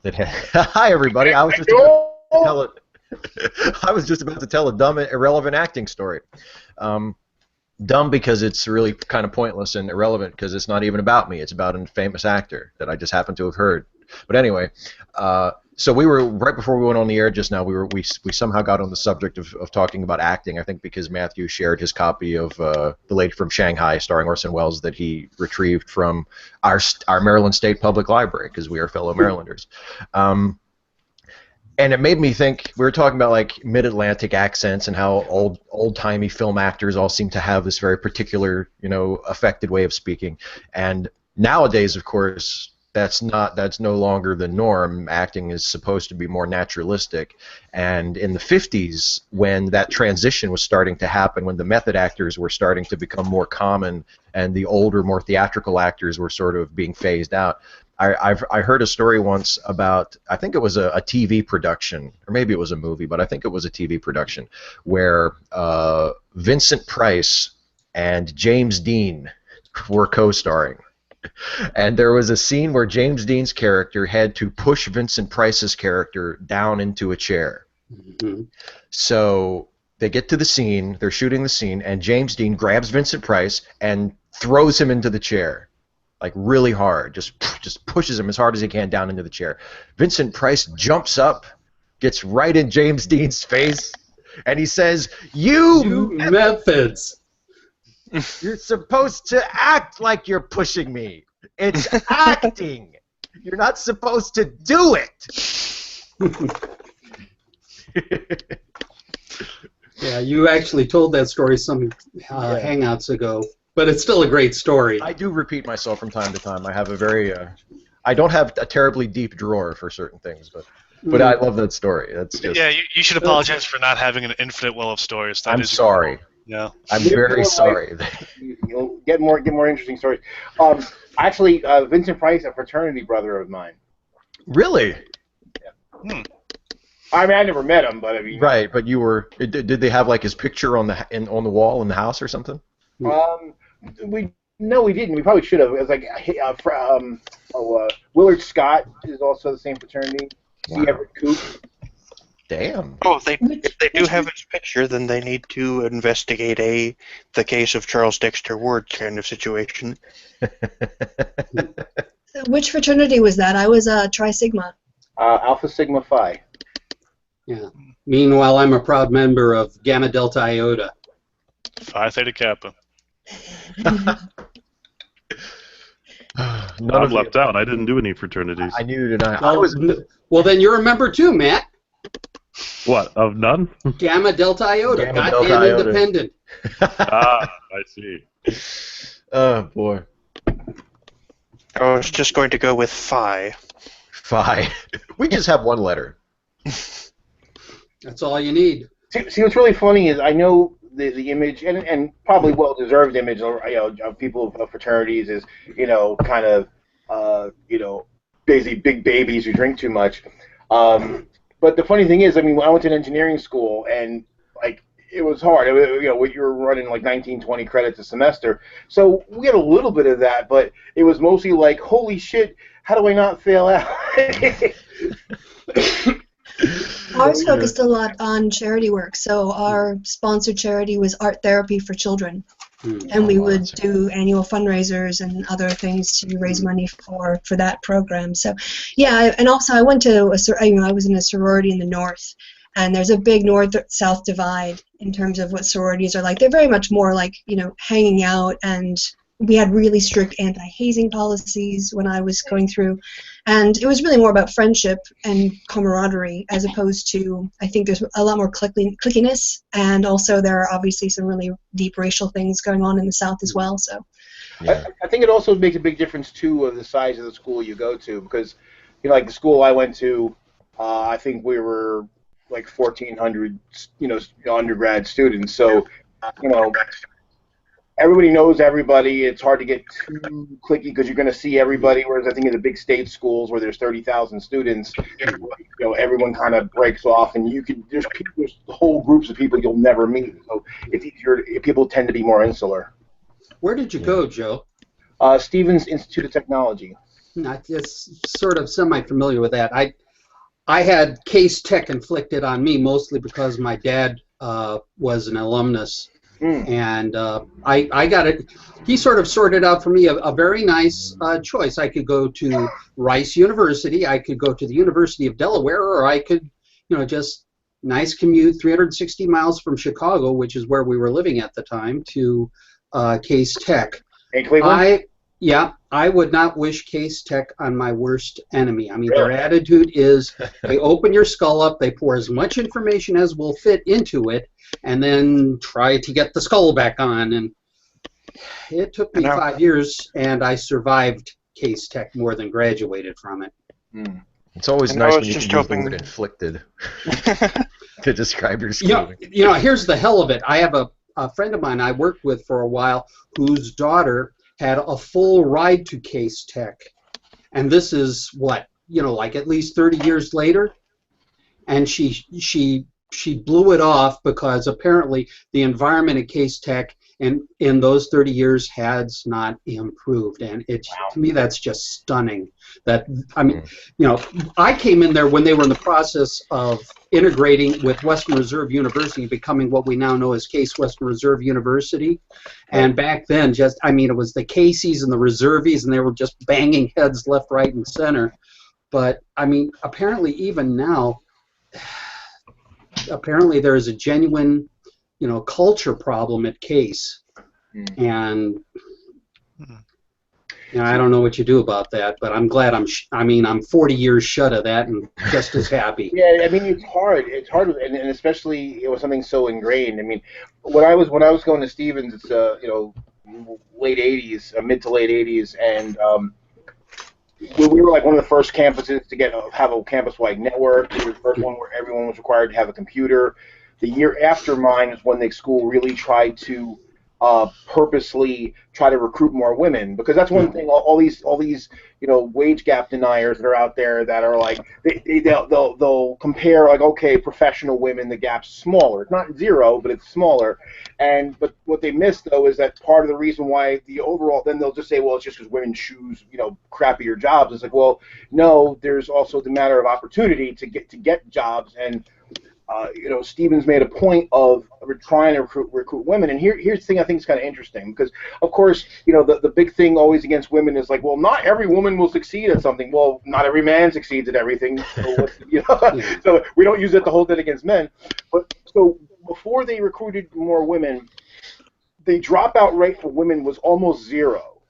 that had, hi everybody. I was just about to tell it. I was just about to tell a dumb, irrelevant acting story. Dumb because it's really kind of pointless, and irrelevant because it's not even about me. It's about a famous actor that I just happen to have heard. But anyway, so we were right before we went on the air just now. We somehow got on the subject of talking about acting. I think because Matthew shared his copy of The Lady from Shanghai, starring Orson Welles, that he retrieved from our Maryland State Public Library, because we are fellow Marylanders. And it made me think, we were talking about like mid-Atlantic accents and how old-timey film actors all seem to have this very particular, affected way of speaking. And nowadays, of course, that's no longer the norm. Acting is supposed to be more naturalistic. And in the 50s, when that transition was starting to happen, when the method actors were starting to become more common and the older, more theatrical actors were sort of being phased out, I heard a story once about, I think it was a TV production, or maybe it was a movie, but I think it was a TV production, where Vincent Price and James Dean were co-starring. And there was a scene where James Dean's character had to push Vincent Price's character down into a chair. Mm-hmm. So they get to the scene, they're shooting the scene, and James Dean grabs Vincent Price and throws him into the chair. Like really hard, just pushes him as hard as he can down into the chair. Vincent Price jumps up, gets right in James Dean's face, and he says, "You methods! You're supposed to act like you're pushing me. It's acting. You're not supposed to do it." Yeah, you actually told that story some Hangouts ago. But it's still a great story. I do repeat myself from time to time. I have a very, I don't have a terribly deep drawer for certain things, but I love that story. That's just. Yeah, you should apologize for not having an infinite well of stories. I'm sorry. Yeah. I'm very sorry. You'll get more interesting stories. Actually, Vincent Price, a fraternity brother of mine. Really? Yeah. I mean, I never met him, but I mean. Right, but you were. Did they have like his picture on the wall in the house or something? We didn't. We probably should have. It was like Willard Scott is also the same fraternity. Wow. C. Everett Koop. Damn. Oh, if they do have his picture, then they need to investigate the case of Charles Dexter Ward kind of situation. Which fraternity was that? I was Tri Sigma. Alpha Sigma Phi. Yeah. Meanwhile, I'm a proud member of Gamma Delta Iota. Phi Theta Kappa. I'm left out. I didn't do any fraternities. I knew it. Well, then you're a member too, Matt. What, of none? Gamma Delta Iota. Gamma Goddamn Delta Iota. independent. I see. Oh, boy. I was just going to go with Phi. Phi. We just have one letter. That's all you need. See, what's really funny is I know the image, and probably well-deserved image, of people of fraternities is, kind of, basically big babies who drink too much. But the funny thing is, I mean, when I went to an engineering school, and like it was hard. You were running like 19, 20 credits a semester, so we had a little bit of that, but it was mostly like, holy shit, how do I not fail out? Ours focused a lot on charity work, so our sponsored charity was Art Therapy for Children, and we would do annual fundraisers and other things to raise money for that program. So, yeah, and also I went to I was in a sorority in the north, and there's a big north-south divide in terms of what sororities are like. They're very much more like hanging out, and we had really strict anti-hazing policies when I was going through, and it was really more about friendship and camaraderie as opposed to, I think there's a lot more clickiness, and also there are obviously some really deep racial things going on in the South as well. So, yeah. I think it also makes a big difference too of the size of the school you go to, because like the school I went to, I think we were like 1,400 undergrad students, so everybody knows everybody. It's hard to get too cliquey because you're going to see everybody. Whereas I think in the big state schools where there's 30,000 students, everyone kind of breaks off, and there's whole groups of people you'll never meet. So it's easier. People tend to be more insular. Where did you go, Joe? Stevens Institute of Technology. Not just sort of semi-familiar with that. I had case tech inflicted on me mostly because my dad was an alumnus, and I got it. He sort of sorted out for me a very nice choice. I could go to Rice University, I could go to the University of Delaware, or I could, just nice commute, 360 miles from Chicago, which is where we were living at the time, to Case Tech. In Cleveland? I would not wish Case Tech on my worst enemy. I mean, their attitude is they open your skull up, they pour as much information as will fit into it, and then try to get the skull back on. And it took me 5 years, and I survived Case Tech more than graduated from it. It's always nice when you can use the word inflicted to describe your schooling. Here's the hell of it. I have a friend of mine I worked with for a while whose daughter had a full ride to Case Tech. And this is like at least 30 years later. And she blew it off because apparently the environment at Case Tech in those 30 years has not improved. And to me, that's just stunning. I came in there when they were in the process of integrating with Western Reserve University, becoming what we now know as Case Western Reserve University. And back then, it was the Caseys and the Reservies, and they were just banging heads left, right, and center. But, apparently even now, apparently there is a genuine, culture problem at Case. And I don't know what you do about that, but I'm glad I'm 40 years shut of that and just as happy. Yeah, it's hard. It's hard, and especially it was something so ingrained. When I was going to Stevens, it's late 80s, mid to late 80s, and we were like one of the first campuses to have a campus-wide network. We were the first one where everyone was required to have a computer. The year after mine is when the school really tried to purposely try to recruit more women, because that's one thing. All these wage gap deniers that are out there that are like they'll compare like, okay, professional women, the gap's smaller. It's not zero, but it's smaller. But what they miss though is that part of the reason why the overall, then they'll just say, well, it's just because women choose crappier jobs. It's like, well, no, there's also the matter of opportunity to get jobs. And Stevens made a point of trying to recruit women, and here's the thing I think is kind of interesting, because of course the big thing always against women is like, well, not every woman will succeed at something. Well, not every man succeeds at everything, so, so we don't use it to hold it against men. But so before they recruited more women, the dropout rate for women was almost zero.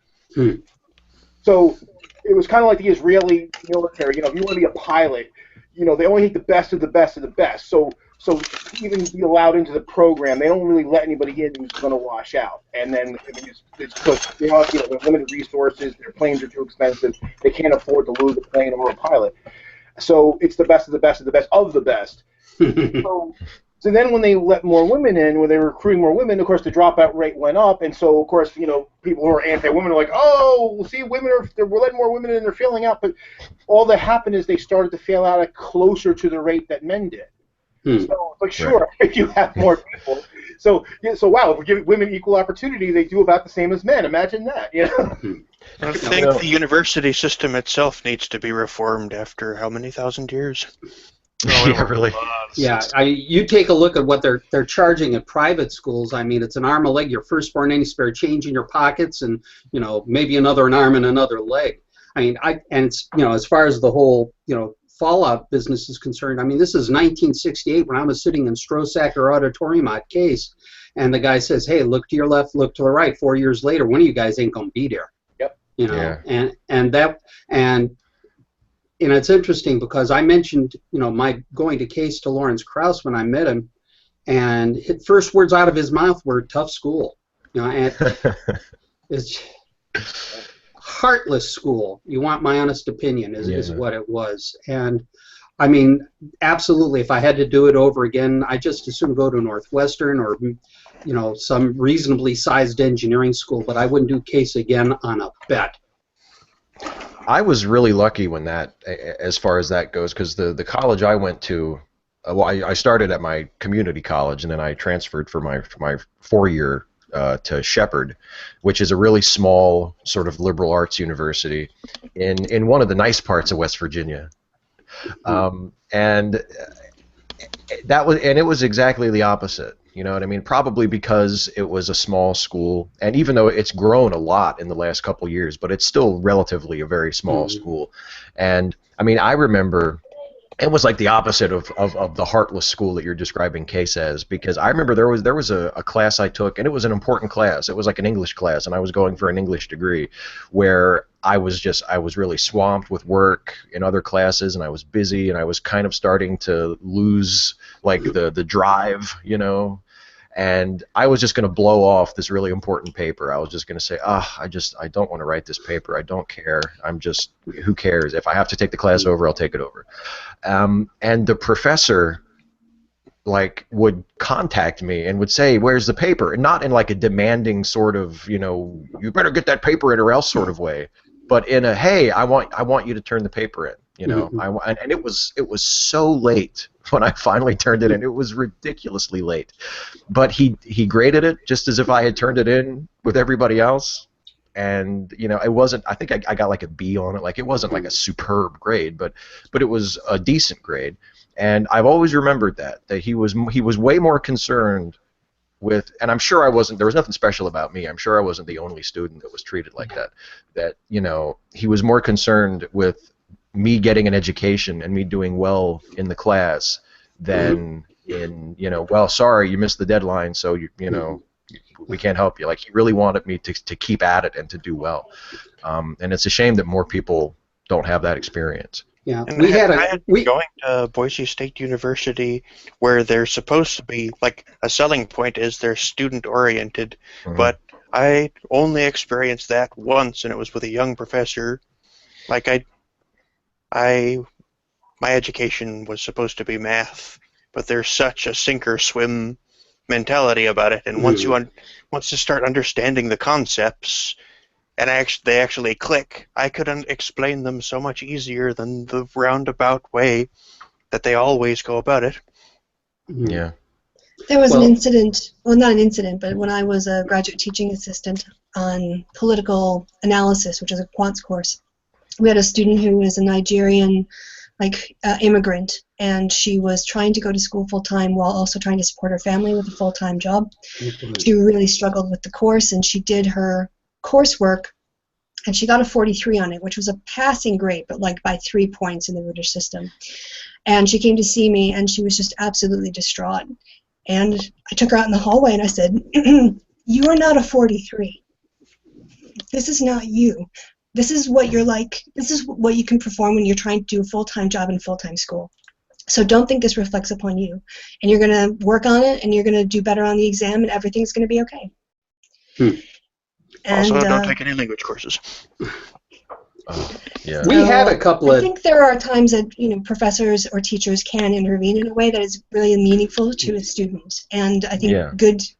So it was kind of like the Israeli military. If you want to be a pilot, they only take the best of the best of the best. So even to be allowed into the program, they don't really let anybody in who's going to wash out. And then it's because they have limited resources, their planes are too expensive, they can't afford to lose a plane or a pilot. So it's the best of the best of the best of the best. So then when they let more women in, when they were recruiting more women, of course the dropout rate went up, and so of course people who are anti-women are like, oh, see, we're letting more women in, they're failing out. But all that happened is they started to fail out at closer to the rate that men did. So like, sure, if you have more people, so wow, if we give women equal opportunity, they do about the same as men. Imagine that. I think the university system itself needs to be reformed after how many thousand years? Really. You take a look at what they're charging at private schools. It's an arm, a leg, your firstborn, any spare change in your pockets, and maybe an arm and another leg. And it's as far as the whole fallout business is concerned. This is 1968 when I was sitting in Strosacker Auditorium at Case, and the guy says, "Hey, look to your left, look to the right." 4 years later, one of you guys ain't gonna be there. Yep. And it's interesting because I mentioned, my going to Case to Lawrence Krauss when I met him, and his first words out of his mouth were "tough school," and it's heartless school. You want my honest opinion? Is what it was. And absolutely, if I had to do it over again, I just assume go to Northwestern or some reasonably sized engineering school, but I wouldn't do Case again on a bet. I was really lucky when as far as that goes, because the college I went to, I started at my community college, and then I transferred for my 4-year to Shepherd, which is a really small sort of liberal arts university in one of the nice parts of West Virginia. And it was exactly the opposite. You know what I mean? Probably because it was a small school, and even though it's grown a lot in the last couple years, but it's still relatively a very small school. And I mean, I remember it was like the opposite of the heartless school that you're describing, Case, as, because I remember there was a class I took, and it was an important class. It was like an English class, and I was going for an English degree, where I was really swamped with work in other classes, and I was busy, and I was kind of starting to lose like the drive, you know. And I was just going to blow off this really important paper. I was just going to say, I don't want to write this paper. I don't care. Who cares? If I have to take the class over, I'll take it over. And the professor, like, would contact me and would say, where's the paper? And not in like a demanding sort of, you know, you better get that paper in or else sort of way, but in a, hey, I want you to turn the paper in. You know, and it was so late when I finally turned it in. It was ridiculously late, but he graded it just as if I had turned it in with everybody else, and you know, it wasn't. I think I got like a B on it. Like, it wasn't like a superb grade, but it was a decent grade. And I've always remembered that he was way more concerned with, and I'm sure I wasn't. There was nothing special about me. I'm sure I wasn't the only student that was treated like that. That, you know, he was more concerned with me getting an education and me doing well in the class than in, you know, well, sorry, you missed the deadline, so you know, we can't help you. Like, he really wanted me to keep at it and to do well. And it's a shame that more people don't have that experience. Yeah, and going to Boise State University, where they're supposed to be, like, a selling point is they're student oriented, but I only experienced that once, and it was with a young professor. Like, my education was supposed to be math, but there's such a sink or swim mentality about it, and once you start understanding the concepts, and they actually click, I could explain them so much easier than the roundabout way that they always go about it. Yeah. There was an incident, well, not an incident, but when I was a graduate teaching assistant on political analysis, which is a quants course, we had a student who was a Nigerian, immigrant, and she was trying to go to school full-time while also trying to support her family with a full-time job. She really struggled with the course, and she did her coursework, and she got a 43 on it, which was a passing grade, but like by 3 points in the British system. And she came to see me, and she was just absolutely distraught. And I took her out in the hallway, and I said, you are not a 43. This is not you. This is what you're like. This is what you can perform when you're trying to do a full-time job in full-time school. So don't think this reflects upon you. And you're going to work on it, and you're going to do better on the exam, and everything's going to be okay. And, also, don't take any language courses. Yeah. We had a couple of... I think there are times that, you know, professors or teachers can intervene in a way that is really meaningful to a student. And I think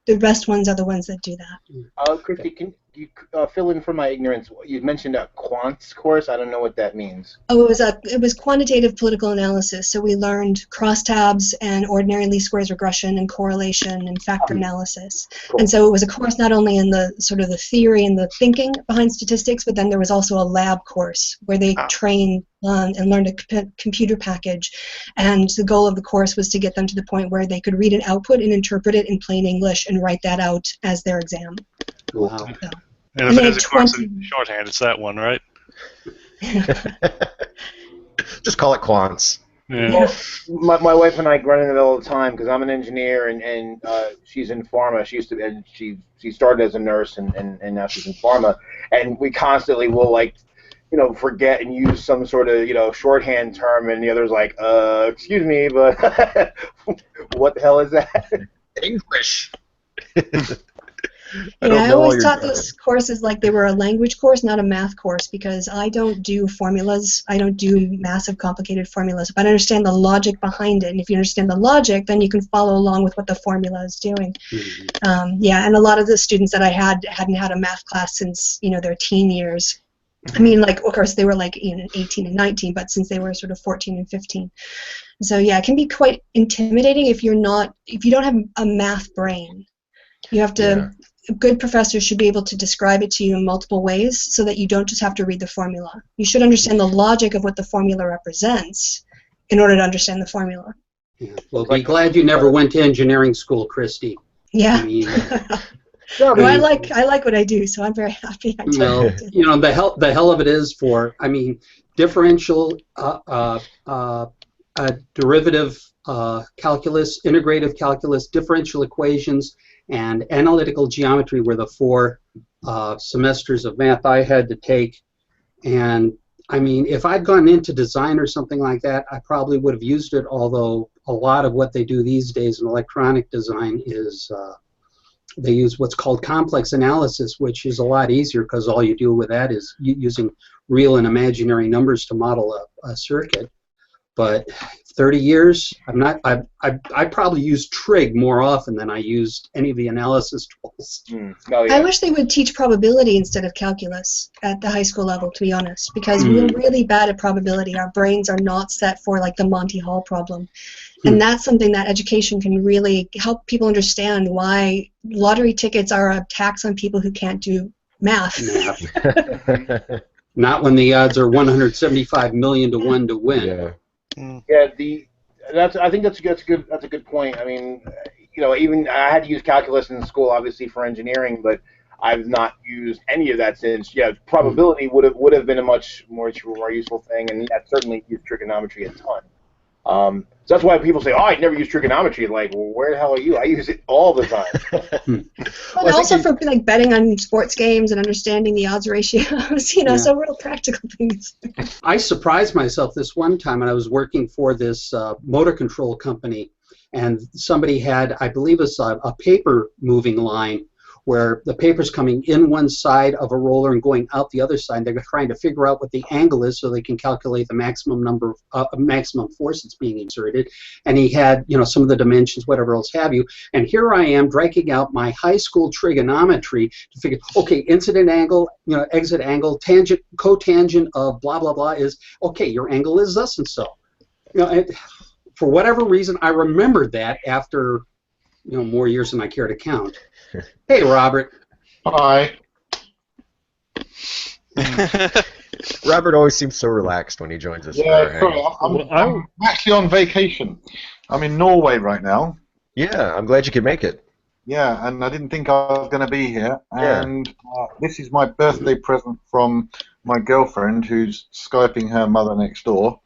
the best ones are the ones that do that. Christy, can you fill in for my ignorance? You mentioned a quants course. I don't know what that means. Oh, it was quantitative political analysis. So we learned crosstabs and ordinary least squares regression and correlation and factor analysis. Cool. And so it was a course not only in the sort of the theory and the thinking behind statistics, but then there was also a lab course where they trained and learned a computer package. And the goal of the course was to get them to the point where they could read an output and interpret it in plain English and write that out as their exam. Wow. So. And if it is a course in shorthand, it's that one, right? Just call it quants. Yeah. Well, my wife and I run into it all the time because I'm an engineer and she's in pharma. She used to, and she started as a nurse and now she's in pharma. And we constantly will, like, you know, forget and use some sort of, you know, shorthand term, and the other's like, excuse me, but what the hell is that? English. I always taught those courses like they were a language course, not a math course, because I don't do formulas. I don't do massive, complicated formulas, but I understand the logic behind it. And if you understand the logic, then you can follow along with what the formula is doing. And a lot of the students that I hadn't had a math class since, you know, their teen years. I mean, like, of course, they were like 18 and 19, but since they were sort of 14 and 15. So yeah, it can be quite intimidating if you don't have a math brain. You have to good professors should be able to describe it to you in multiple ways so that you don't just have to read the formula. You should understand the logic of what the formula represents in order to understand the formula. Yeah. Well, be glad you never went to engineering school, Christy. Yeah. I mean, no, I like what I do, so I'm very happy. Well, you know, the hell of it is for, I mean, differential, derivative calculus, integrative calculus, differential equations, and analytical geometry were the 4 semesters of math I had to take. And I mean, if I'd gone into design or something like that, I probably would have used it, although a lot of what they do these days in electronic design is they use what's called complex analysis, which is a lot easier because all you do with that is using real and imaginary numbers to model a circuit. But 30 years, I probably used trig more often than I used any of the analysis tools. Oh, yeah. I wish they would teach probability instead of calculus at the high school level, to be honest, because we're really bad at probability. Our brains are not set for like the Monty Hall problem. And that's something that education can really help people understand why lottery tickets are a tax on people who can't do math. Not when the odds are 175 million to 1 to win. Yeah. Yeah, I think that's a good point. I mean, you know, even I had to use calculus in school, obviously for engineering, but I've not used any of that since. Yeah, probability would have been a much more useful thing, and I've certainly used trigonometry a ton. So that's why people say, "Oh, I never use trigonometry." Like, well, where the hell are you? I use it all the time. Well, also for like betting on sports games and understanding the odds ratios, you know, so real practical things. I surprised myself this one time, and I was working for this motor control company, and somebody had, I believe it's a paper moving line, where the paper's coming in one side of a roller and going out the other side. They're trying to figure out what the angle is so they can calculate the maximum number of maximum force that's being exerted. And he had, you know, some of the dimensions, whatever else have you. And here I am dragging out my high school trigonometry to figure, okay, incident angle, you know, exit angle, tangent, cotangent of blah blah blah is okay. Your angle is thus and so. You know, and for whatever reason, I remembered that after, you know, more years than I care to count. Hey, Robert. Hi. Robert always seems so relaxed when he joins us. Yeah, sorry, I'm actually on vacation. I'm in Norway right now. Yeah, I'm glad you could make it. Yeah, and I didn't think I was going to be here. And this is my birthday present from my girlfriend, who's Skyping her mother next door.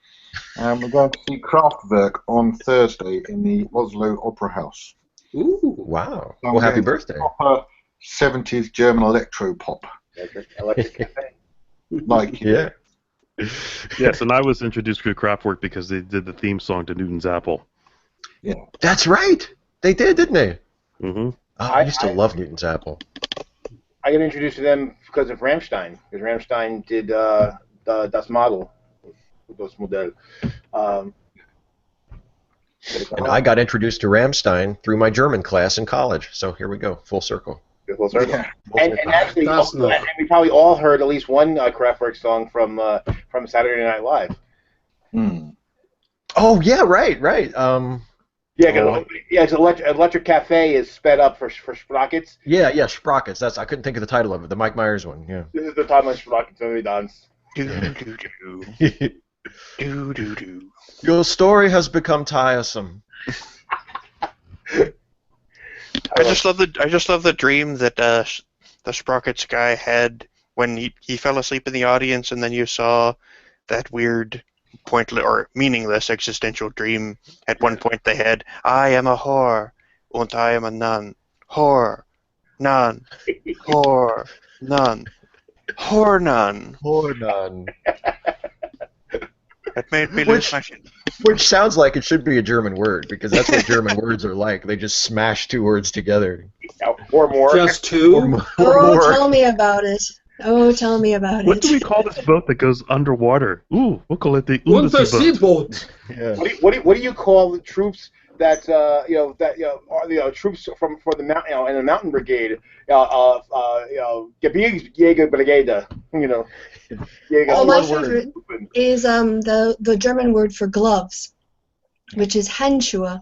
And we're going to see Kraftwerk on Thursday in the Oslo Opera House. Ooh. Wow. Well, happy birthday. Proper 70s German electro pop. Electric Cafe. Like, Yeah. Yes, and I was introduced to Kraftwerk because they did the theme song to Newton's Apple. Yeah. That's right. They did, didn't they? Mm-hmm. Oh, I used to love Newton's Apple. I got introduced to them because of Rammstein. Because Rammstein did Das Model. Das Modell. And I got introduced to Rammstein through my German class in college. So here we go, full circle. Full circle. Yeah. And actually, we probably all heard at least one Kraftwerk song from Saturday Night Live. Oh yeah, right. It's Electric Cafe is sped up for Sprockets. Yeah, Sprockets. I couldn't think of the title of it. The Mike Myers one. Yeah. This is the time when Sprockets only dance. Do. Your story has become tiresome. I just love the dream that the Sprockets guy had when he fell asleep in the audience, and then you saw that weird, pointless or meaningless existential dream. At one point they had, "I am a whore, and I am a nun. Whore, nun, whore, nun, whore, nun." Whore nun. That made me lose my shit. Which sounds like it should be a German word, because that's what German words are like. They just smash two words together. Or more. Just two? Or more. Tell me about it. Oh, tell me about What it. do we call this boat that goes underwater? Ooh, we'll call it the Unterseeboot. Yeah. What do you call the troops that are troops for the mountain in the mountain brigade? Gebirgsjägerbrigade. You know. Oh, my favorite is the German word for gloves, which is Handschuhe.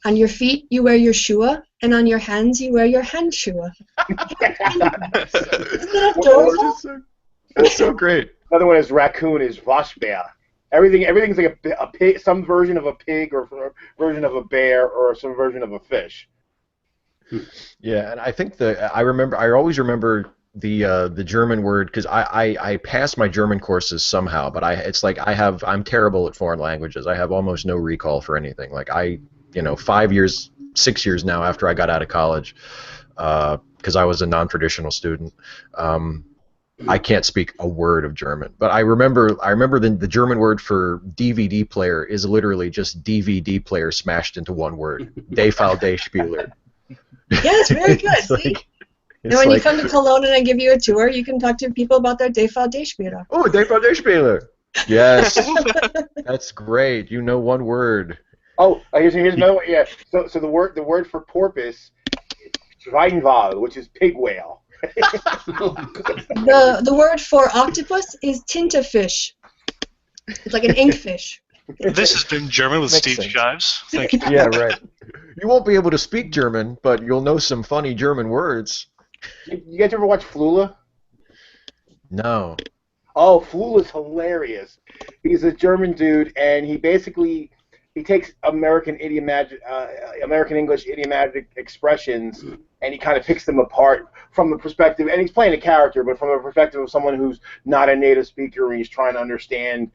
On your feet you wear your Schuhe, and on your hands you wear your Handschuhe. That's so great. Another one is raccoon is Waschbär. Everything's like a pig, some version of a pig or version of a bear or some version of a fish. Yeah, and I think I always remember the German word because I passed my German courses somehow, but I'm terrible at foreign languages. I have almost no recall for anything. Like 6 years now after I got out of college, because I was a non-traditional student. I can't speak a word of German, but I remember the German word for DVD player is literally just DVD player smashed into one word. DVD-Spieler. Yeah, it's very good. See? And when you come to Cologne and I give you a tour, you can talk to people about their DVD-Spieler. Oh, DVD-Spieler. Yes. That's great. You know one word. Oh, here's another one. Yeah. So the word for porpoise is Schweinwal, which is pig whale. The word for octopus is Tintenfisch. It's like an inkfish. This has been German with Makes Steve sense. Shives. Thank you. Yeah, right. You won't be able to speak German, but you'll know some funny German words. You guys ever watch Flula? No. Oh, Flula's hilarious. He's a German dude, and he takes American English idiomatic expressions, and he kind of picks them apart from the perspective, and he's playing a character, but from the perspective of someone who's not a native speaker, and he's trying to understand,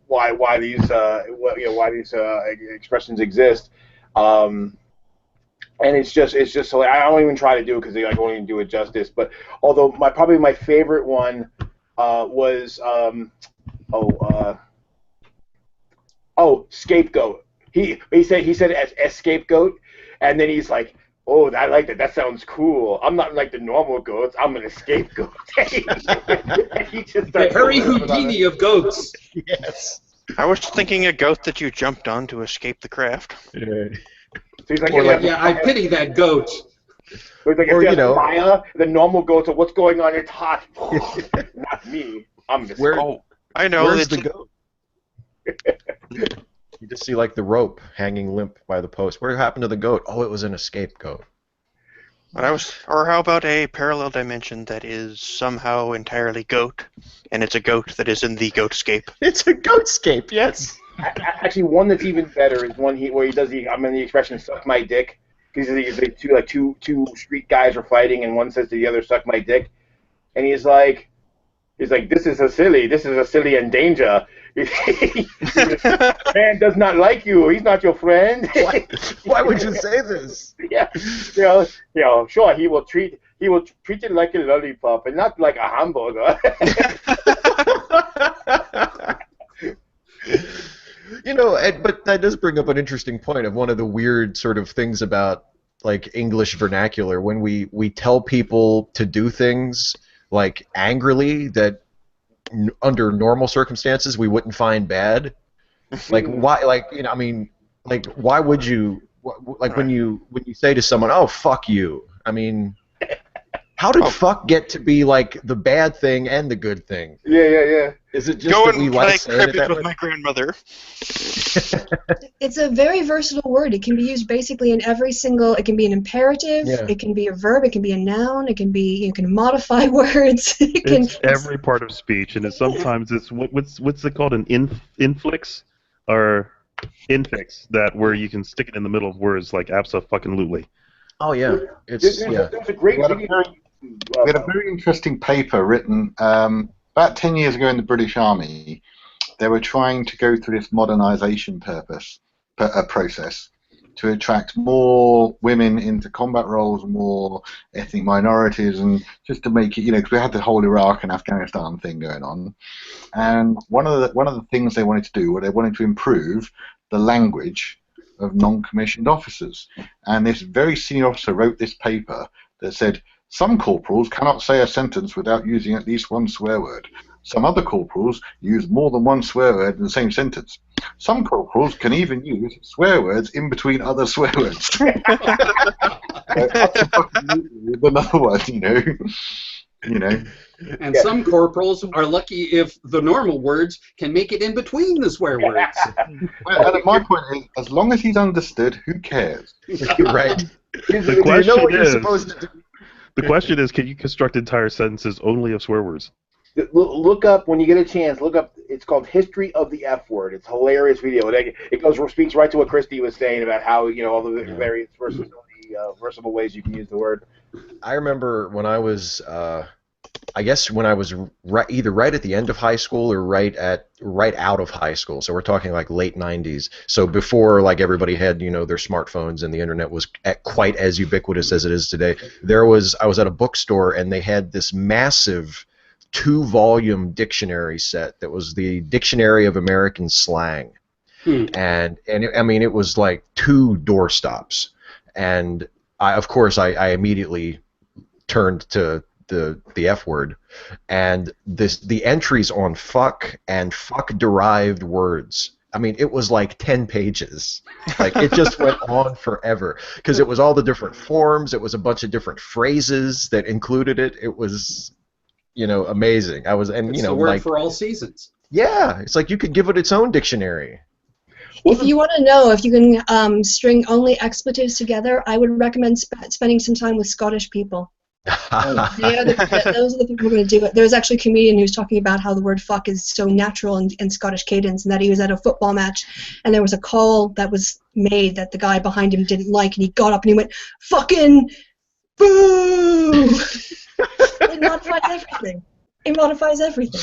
why these expressions exist. And it's just I don't even try to do it because I won't even do it justice. But although probably my favorite one was scapegoat. He said as scapegoat, and then he's like, oh, I like that. That sounds cool. I'm not like the normal goats. I'm an scapegoat. The Harry Houdini of goats. Yes. I was thinking a goat that you jumped on to escape the craft. Yeah. So he's like, I pity that goat. So he's like, Or, fire, the normal goats are what's going on. It's hot. Not me. I'm the Oh, I know. Where's the goat? You just see like the rope hanging limp by the post. What happened to the goat? Oh, it was an escape goat. Or how about a parallel dimension that is somehow entirely goat, and it's a goat that is in the goatscape? It's a goatscape, yes. Actually, one that's even better is one where he does the expression "suck my dick." Because two street guys are fighting, and one says to the other, "Suck my dick," and he's like, "This is a silly and danger. Man does not like you. He's not your friend." Why would you say this? Yeah, sure. He will treat it like a lollipop and not like a hamburger. But that does bring up an interesting point of one of the weird sort of things about like English vernacular when we tell people to do things like angrily that under normal circumstances we wouldn't find bad. Like why? Why would you? When you say to someone, "Oh, fuck you," I mean, how did fuck get to be like the bad thing and the good thing? Yeah. Is it just Go that and we play like saying it cribbage that with way? my grandmother. It's a very versatile word. It can be used basically in every single. It can be an imperative. Yeah. It can be a verb. It can be a noun. It can be. You can modify words. It's every part of speech, and sometimes it's what's it called, an inflix or infix, that where you can stick it in the middle of words like abso-fucking-lutely. Oh yeah, There's a great video. We had a very interesting paper written about 10 years ago in the British Army. They were trying to go through this modernisation process to attract more women into combat roles, more ethnic minorities, and just to make it, because we had the whole Iraq and Afghanistan thing going on. And one of the things they wanted to do was they wanted to improve the language of non-commissioned officers. And this very senior officer wrote this paper that said, some corporals cannot say a sentence without using at least one swear word. Some other corporals use more than one swear word in the same sentence. Some corporals can even use swear words in between other swear words. With another one, And some corporals are lucky if the normal words can make it in between the swear words. Well, and my point is, as long as he's understood, who cares? Right. The question is, supposed to do? The question is, can you construct entire sentences only of swear words? Look up, when you get a chance, look up, it's called History of the F Word. It's a hilarious video. It speaks right to what Christy was saying about how, all the various versatile ways you can use the word. I remember when I was, I guess when I was either right at the end of high school or right out of high school. So we're talking like late 90s. So before like everybody had, their smartphones and the internet was quite as ubiquitous as it is today. I was at a bookstore and they had this massive 2-volume dictionary set that was the Dictionary of American Slang. And it was like 2 doorstops. And of course I immediately turned to the F word, and the entries on fuck and fuck derived words. It was like 10 pages. Like it just went on forever because it was all the different forms. It was a bunch of different phrases that included it. It was, amazing. It's the word for all seasons. Yeah, it's like you could give it its own dictionary. If you want to know if you can string only expletives together, I would recommend spending some time with Scottish people. Those are the people who are going to do it. There was actually a comedian who was talking about how the word fuck is so natural in Scottish cadence, and that he was at a football match and there was a call that was made that the guy behind him didn't like, and he got up and he went, "Fucking boo!" It modifies everything. It modifies everything.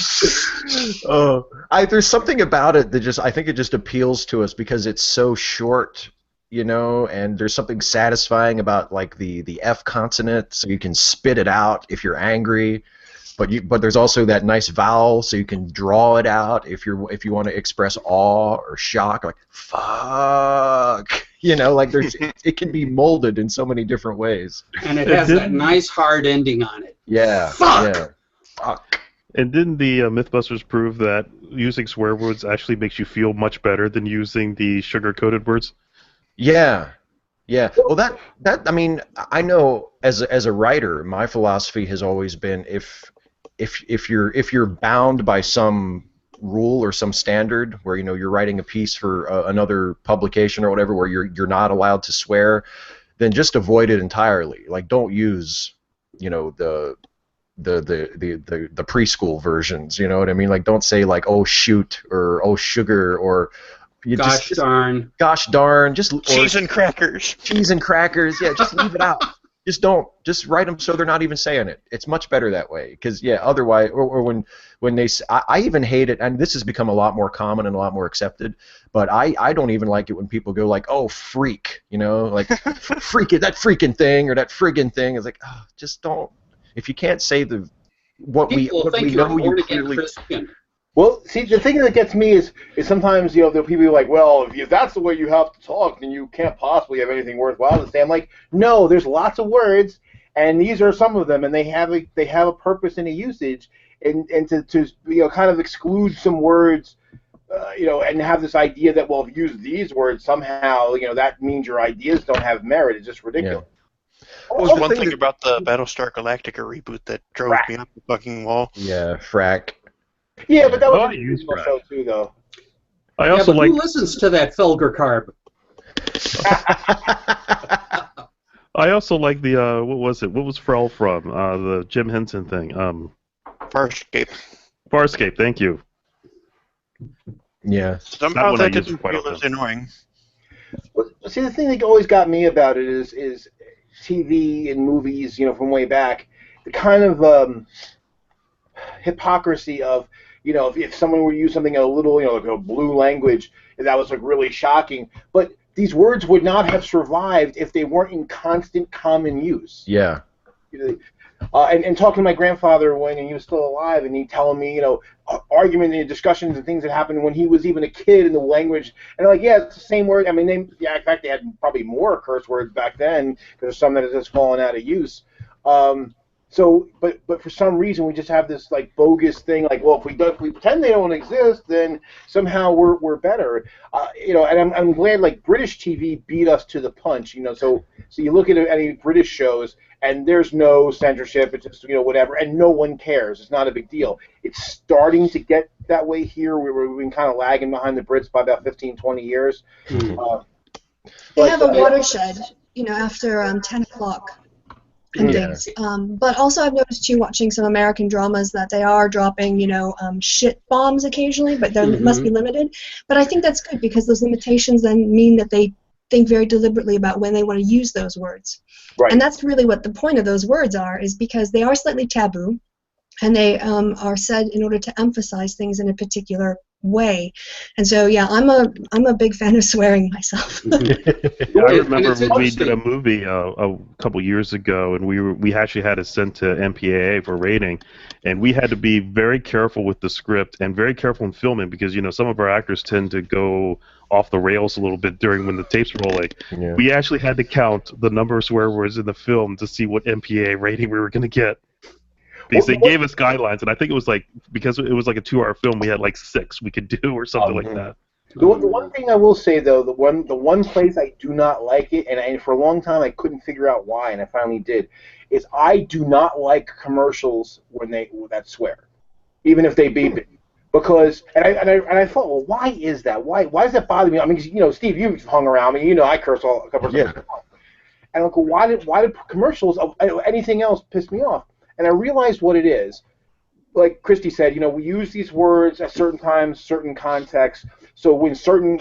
There's something about it that I think it just appeals to us because it's so short. And there's something satisfying about like the F consonant, so you can spit it out if you're angry, but there's also that nice vowel, so you can draw it out if you want to express awe or shock, like fuck. Like it can be molded in so many different ways. And it has that nice hard ending on it. Yeah. Fuck. Yeah. Fuck. And didn't the Mythbusters prove that using swear words actually makes you feel much better than using the sugar-coated words? Yeah. Well, I know as a writer, my philosophy has always been if you're bound by some rule or some standard where you're writing a piece for another publication or whatever where you're not allowed to swear, then just avoid it entirely. Like don't use the preschool versions. You know what I mean? Like don't say like oh shoot or oh sugar or gosh darn. Gosh darn. Cheese and crackers. Cheese and crackers. Yeah, just leave it out. Just write them so they're not even saying it. It's much better that way. Because otherwise, or when they, I even hate it, and this has become a lot more common and a lot more accepted. But I don't even like it when people go like, oh freak, like freak it, that freaking thing or that friggin' thing. It's like, oh, just don't. If you can't say what we know you clearly. Christian. Well, see, the thing that gets me is sometimes, there are people who are like, well, if that's the way you have to talk, then you can't possibly have anything worthwhile to say. I'm like, no, there's lots of words, and these are some of them, and they have a purpose and a usage, and to kind of exclude some words, and have this idea that, well, if you use these words, somehow, that means your ideas don't have merit. It's just ridiculous. Yeah. What was one thing about the Battlestar Galactica reboot that drove me up the fucking wall? Yeah, frack. Yeah, but that was a original show too, though. I also who listens to that Felger carb? I also like the what was it? What was Frell from? The Jim Henson thing. Farscape. Farscape. Thank you. Yeah. Somehow that didn't feel as annoying. Well, see, the thing that always got me about it is TV and movies, from way back. The kind of hypocrisy of, if someone were to use something in a little, like a blue language, that was like really shocking. But these words would not have survived if they weren't in constant common use. Yeah. And talking to my grandfather when he was still alive, and he telling me, argument and discussions and things that happened when he was even a kid in the language, and like, yeah, it's the same word. I mean, in fact, they had probably more curse words back then because there's some that have just fallen out of use. So, but for some reason we just have this like bogus thing, like, well, if we pretend they don't exist, then somehow we're better, And I'm glad like British TV beat us to the punch, So you look at any British shows and there's no censorship, it's just whatever, and no one cares. It's not a big deal. It's starting to get that way here. We've been kind of lagging behind the Brits by about 15, 20 years. They have a watershed, after 10 o'clock. and Yeah. things. But also I've noticed too, watching some American dramas, that they are dropping, shit bombs occasionally, but they must be limited. But I think that's good, because those limitations then mean that they think very deliberately about when they want to use those words. Right. And that's really what the point of those words are, is because they are slightly taboo, and they are said in order to emphasize things in a particular way. And so, yeah, I'm a big fan of swearing myself. I remember it's when we did a interesting. movie a couple years ago, and we actually had it sent to MPAA for rating, and we had to be very careful with the script and very careful in filming, because some of our actors tend to go off the rails a little bit during when the tape's rolling. Yeah. We actually had to count the number of swear words in the film to see what MPAA rating we were going to get. Because they gave us guidelines, and I think it was because it was like a 2-hour film, we had 6 we could do or something like that. The one thing I will say, though, the one place I do not like it, and for a long time I couldn't figure out why, and I finally did, is I do not like commercials that swear, even if they beep it. Because I thought, well, why is that? Why does that bother me? I mean, Steve, you've hung around me. I curse a couple of times. And I go, why did commercials of anything else piss me off? And I realized what it is. Like Christy said, we use these words at certain times, certain contexts. So in certain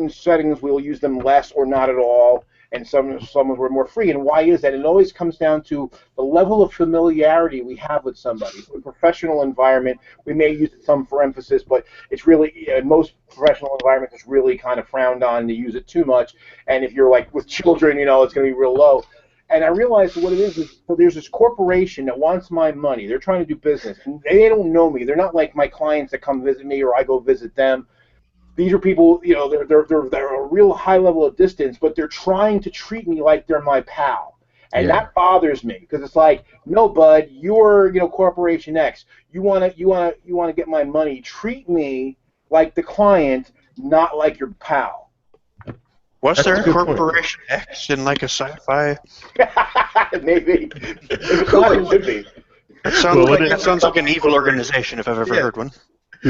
settings, we'll use them less or not at all, and some we're more free. And why is that? It always comes down to the level of familiarity we have with somebody. In a professional environment, we may use some for emphasis, but it's really, in most professional environments, it's really kind of frowned on to use it too much. And if you're with children, it's going to be real low. And I realized what it is there's this corporation that wants my money. They're trying to do business. And they don't know me. They're not like my clients that come visit me or I go visit them. These are people, they're a real high level of distance, but they're trying to treat me like they're my pal. And that bothers me, because it's like, no, bud, you're, Corporation X. You want to get my money. Treat me like the client, not like your pal. Was there a Corporation X in a sci-fi? Maybe. If not, it should be. That sounds like an evil organization if I've ever heard one.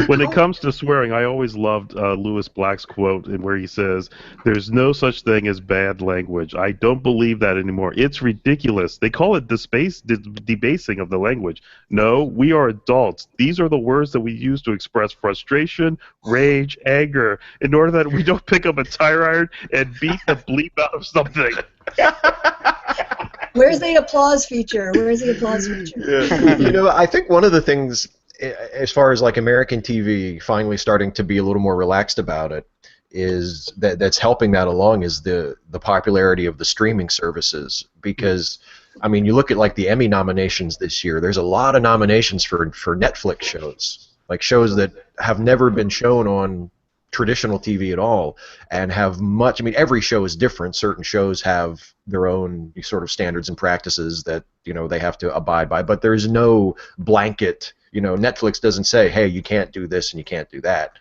When it comes to swearing, I always loved Lewis Black's quote where he says, "There's no such thing as bad language. I don't believe that anymore. It's ridiculous. They call it debasing of the language. No, we are adults. These are the words that we use to express frustration, rage, anger, in order that we don't pick up a tire iron and beat the bleep out of something." Where's the applause feature? Yeah. I think one of the things, as far as American TV finally starting to be a little more relaxed about it, is that's helping that along is the popularity of the streaming services. Because you look at the Emmy nominations this year, there's a lot of nominations for Netflix shows, shows that have never been shown on traditional TV at all, and have much. Every show is different. Certain shows have their own sort of standards and practices that they have to abide by, but there's no blanket. Netflix doesn't say, hey, you can't do this and you can't do that.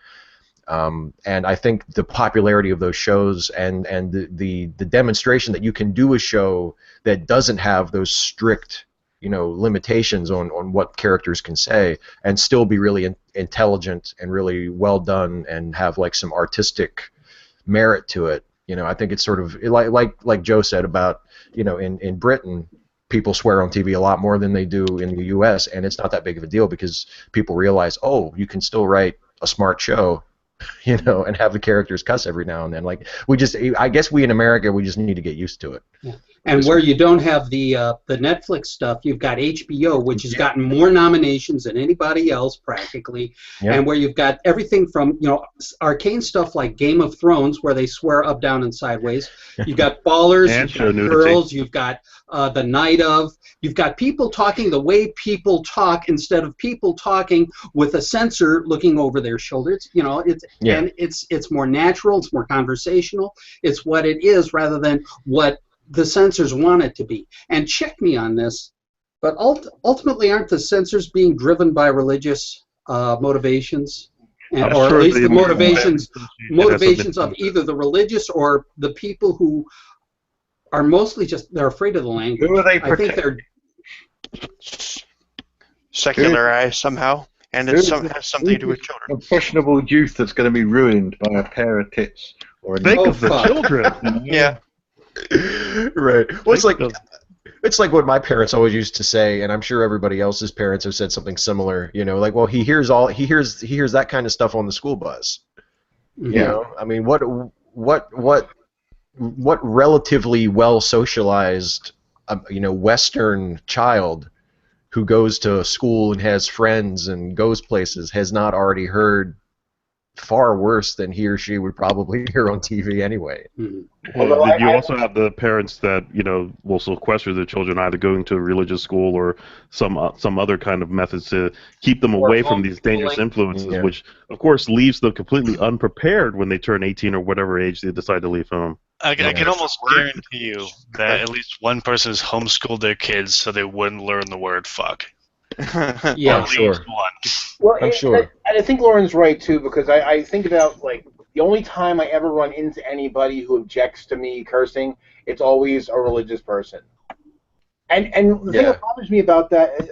And I think the popularity of those shows and the demonstration that you can do a show that doesn't have those strict limitations on what characters can say and still be really intelligent and really well done and have some artistic merit to it. I think it's sort of like Joe said about in Britain, people swear on TV a lot more than they do in the U.S., and it's not that big of a deal because people realize, oh, you can still write a smart show, and have the characters cuss every now and then. I guess we in America, we just need to get used to it. Yeah. And where you don't have the Netflix stuff, you've got HBO, which has gotten more nominations than anybody else practically, and where you've got everything from arcane stuff like Game of Thrones, where they swear up, down, and sideways. You've got Ballers, you've got Girls, you've got The Night Of. You've got people talking the way people talk instead of people talking with a censor looking over their shoulders. And it's more natural, it's more conversational. It's what it is rather than what the censors want it to be. And check me on this, but ultimately aren't the censors being driven by religious motivations? Or at least the motivations of either the religious or the people who are mostly they're afraid of the language. Who are they I think they're secularized somehow, and it has something to do with children. Impressionable youth that's going to be ruined by a pair of tits or a Think of the children. Yeah. Right. Well, it's It's like what my parents always used to say, and I'm sure everybody else's parents have said something similar. You know, like, well, he hears that kind of stuff on the school bus. You know, I mean, what relatively well socialized, Western child who goes to school and has friends and goes places has not already heard far worse than he or she would probably hear on TV anyway. Well, then you also have the parents that will sequester their children, either going to a religious school or some other kind of methods to keep them away from these dangerous influences, which of course leaves them completely unprepared when they turn 18 or whatever age they decide to leave home. I can almost guarantee you that at least one person has homeschooled their kids so they wouldn't learn the word fuck. Yeah, at sure. least one. Well, I'm sure. I think Lauren's right too, because I think about, like, the only time I ever run into anybody who objects to me cursing, it's always a religious person. And the thing that bothers me about that is,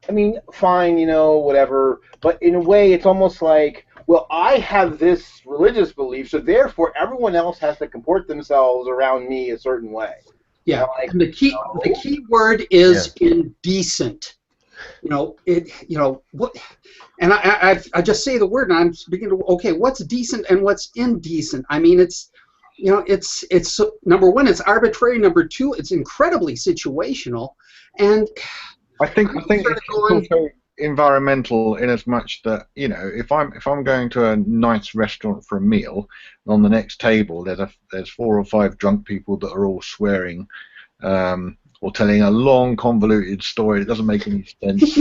I mean, fine, whatever, but in a way it's almost like, well, I have this religious belief, so therefore everyone else has to comport themselves around me a certain way. Yeah, and the key word is indecent. What? And I just say the word, and I'm beginning to, okay, what's decent and what's indecent? I mean, it's number one, it's arbitrary. Number two, it's incredibly situational, and I think it's also environmental in as much that if I'm going to a nice restaurant for a meal, and on the next table there's 4 or 5 drunk people that are all swearing. Or telling a long, convoluted story that doesn't make any sense.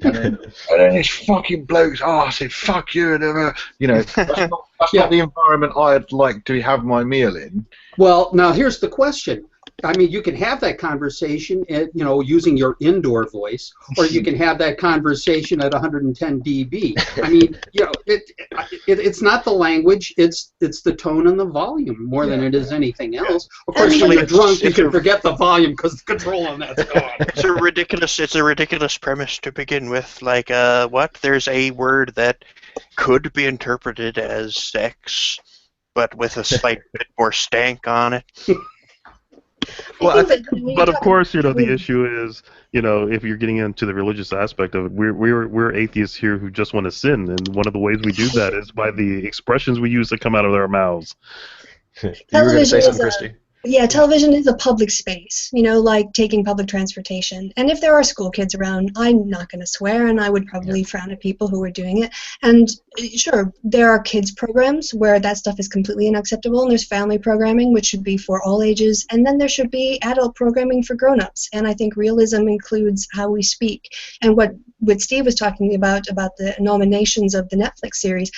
and then this fucking bloke's said fuck you, and that's not the environment I'd like to have my meal in. Well, now here's the question. I mean, you can have that conversation, using your indoor voice, or you can have that conversation at 110 dB. I mean, it's not the language; it's the tone and the volume more than it is anything else. Of course, when you're drunk, you can forget the volume because the control on that's gone. It's a ridiculous premise to begin with. Like, There's a word that could be interpreted as sex, but with a slight bit more stank on it. Well, but of course, the issue is, if you're getting into the religious aspect of it, we're atheists here who just want to sin, and one of the ways we do that is by the expressions we use that come out of our mouths. You were going to say something, Christy? Yeah, television is a public space, like taking public transportation. And if there are school kids around, I'm not going to swear, and I would probably frown at people who are doing it. And sure, there are kids programs where that stuff is completely unacceptable, and there's family programming, which should be for all ages, and then there should be adult programming for grown-ups. And I think realism includes how we speak. And what Steve was talking about the nominations of the Netflix series,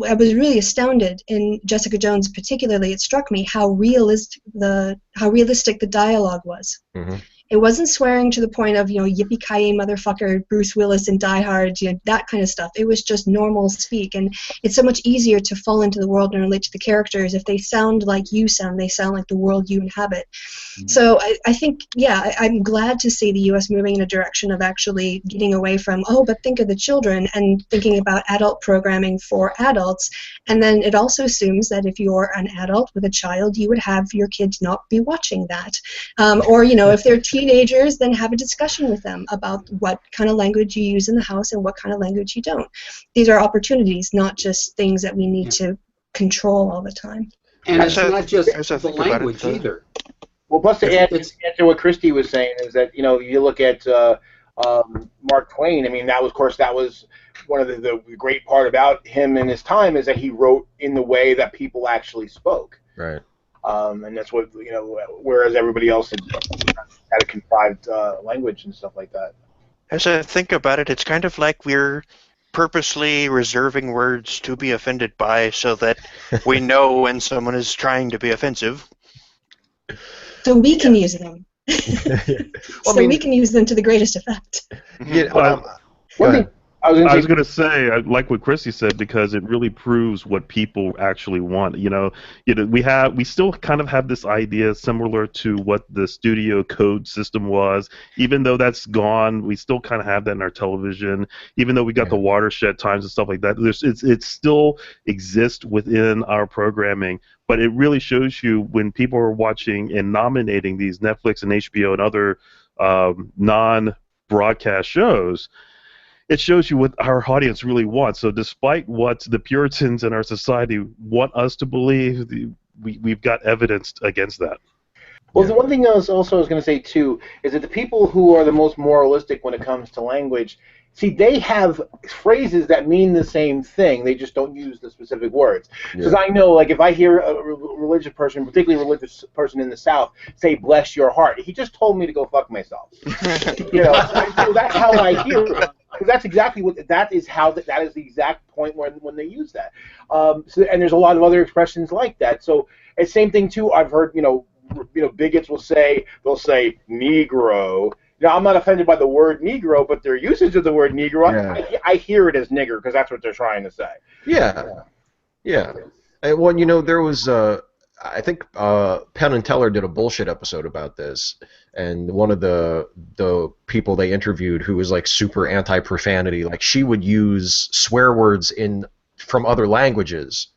I was really astounded in Jessica Jones particularly. It struck me how realistic the dialogue was. Mm-hmm. It wasn't swearing to the point of, yippee-ki-yay motherfucker, Bruce Willis in Die Hard, that kind of stuff. It was just normal speak, and it's so much easier to fall into the world and relate to the characters if they sound like you sound. They sound like the world you inhabit. Mm-hmm. So I think, I'm glad to see the U.S. moving in a direction of actually getting away from, but think of the children, and thinking about adult programming for adults. And then it also assumes that if you're an adult with a child, you would have your kids not be watching that. Or, if they're teenagers, then have a discussion with them about what kind of language you use in the house and what kind of language you don't. These are opportunities, not just things that we need to control all the time. And it's not just the language either. Well, plus to add to what Christy was saying is that, you look at Mark Twain. I mean, that was one of the great part about him in his time is that he wrote in the way that people actually spoke. Right. And that's what, whereas everybody else had a contrived language and stuff like that. As I think about it, it's kind of like we're purposely reserving words to be offended by so that we know when someone is trying to be offensive. So we can use them. We can use them to the greatest effect. One thing I was going to say, I like what Chrissy said, because it really proves what people actually want. We still kind of have this idea similar to what the studio code system was. Even though that's gone, we still kind of have that in our television. Even though we got the watershed times and stuff like that, it still exists within our programming. But it really shows you when people are watching and nominating these Netflix and HBO and other non-broadcast shows, it shows you what our audience really wants. So despite what the Puritans in our society want us to believe, we've got evidence against that. Well, the one thing I was going to say, too, is that the people who are the most moralistic when it comes to language, see, they have phrases that mean the same thing. They just don't use the specific words. Because I know, like, if I hear a religious person, particularly a religious person in the South, say, bless your heart, he just told me to go fuck myself. So that's how I hear it. Because that's exactly that is the exact point when they use that. And there's a lot of other expressions like that. So it's same thing, too. I've heard, bigots they'll say Negro. Now, I'm not offended by the word Negro, but their usage of the word Negro, I hear it as nigger because that's what they're trying to say. Yeah. Well, there was, I think Penn and Teller did a bullshit episode about this, and one of the people they interviewed who was like super anti-profanity, like she would use swear words from other languages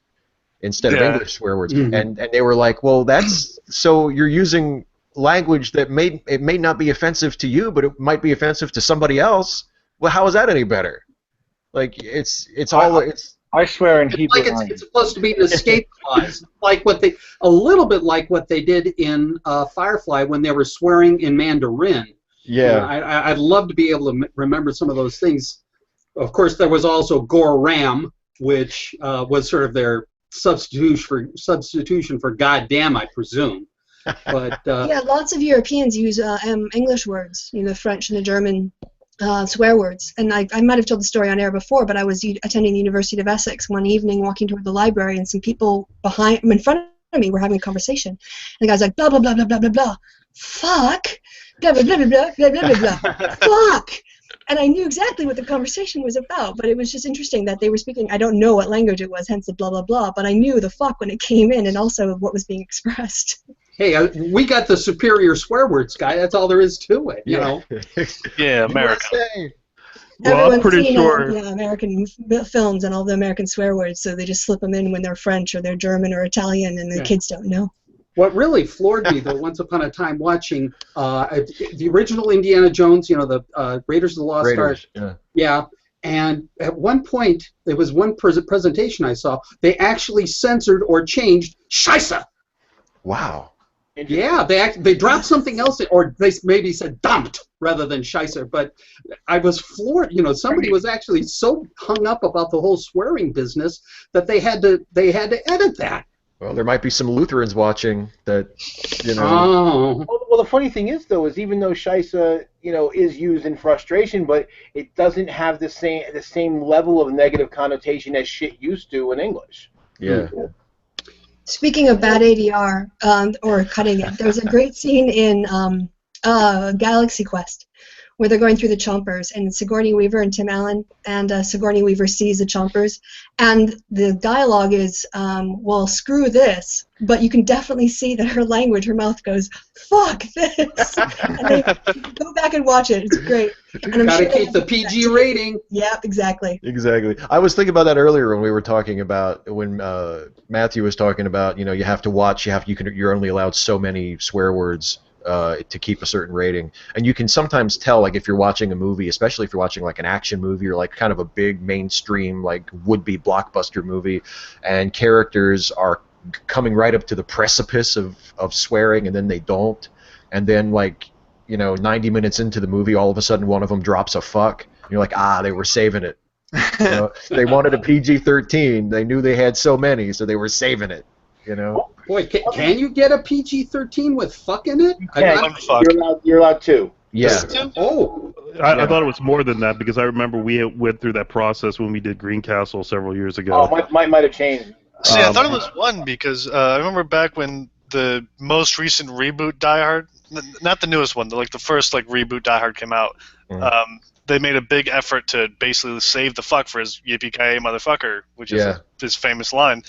instead of English swear words, and they were like, well, that's so you're using language that may not be offensive to you, but it might be offensive to somebody else. Well, how is that any better? Like it's I swear in Hebrew. It's supposed to be an escape clause, a little bit like what they did in Firefly when they were swearing in Mandarin. Yeah, I'd love to be able to remember some of those things. Of course, there was also Goram, which was sort of their substitution for goddamn, I presume. But lots of Europeans use English words, the French and the German swear words. And I might have told the story on air before, but I was attending the University of Essex one evening, walking toward the library, and some people in front of me were having a conversation. And the guy's like, blah, blah, blah, blah, blah, blah, blah, fuck, blah, blah, blah, blah, blah, blah, blah, blah, blah, fuck. And I knew exactly what the conversation was about, but it was just interesting that they were speaking, I don't know what language it was, hence the blah, blah, blah, but I knew the fuck when it came in and also what was being expressed. Hey, we got the superior swear words, guy. That's all there is to it, Yeah, America. Well, I'm pretty sure. American films and all the American swear words, so they just slip them in when they're French or they're German or Italian, and the kids don't know. What really floored me, though, once upon a time watching the original Indiana Jones, the Raiders of the Lost Ark. Yeah. And at one point, there was one presentation I saw, they actually censored or changed Scheisse. Wow. Yeah, they dropped something else, or they maybe said dumped rather than Scheisse. But I was floored. Somebody was actually so hung up about the whole swearing business that they had to edit that. Well, there might be some Lutherans watching that, Oh. Well, the funny thing is, though, is even though Scheisse, is used in frustration, but it doesn't have the same level of negative connotation as shit used to in English. Yeah. Speaking of bad ADR or cutting it, there's a great scene in Galaxy Quest where they're going through the Chompers, and Sigourney Weaver and Tim Allen, and Sigourney Weaver sees the Chompers, and the dialogue is, well, screw this, but you can definitely see that her mouth goes, fuck this, and they go back and watch it, it's great. And I'm Gotta keep the PG rating. Yep, exactly. Exactly. I was thinking about that earlier when we were talking about, when Matthew was talking about, you have to watch, you're only allowed so many swear words to keep a certain rating, and you can sometimes tell, like, if you're watching a movie, especially if you're watching like an action movie or like kind of a big mainstream like would-be blockbuster movie, and characters are coming right up to the precipice of swearing, and then they don't, and then 90 minutes into the movie, all of a sudden one of them drops a fuck, and you're like, they were saving it. They wanted a PG-13, they knew they had so many, so they were saving it. Boy, can you get a PG-13 with fuck in it? You're allowed to. Yeah. Oh. I thought it was more than that, because I remember we went through that process when we did Greencastle several years ago. Oh, might have changed. See, I thought it was one, because I remember back when the most recent reboot Die Hard, not the newest one, the first reboot Die Hard came out, they made a big effort to basically save the fuck for his yippee-ki-yay motherfucker, which is his famous line.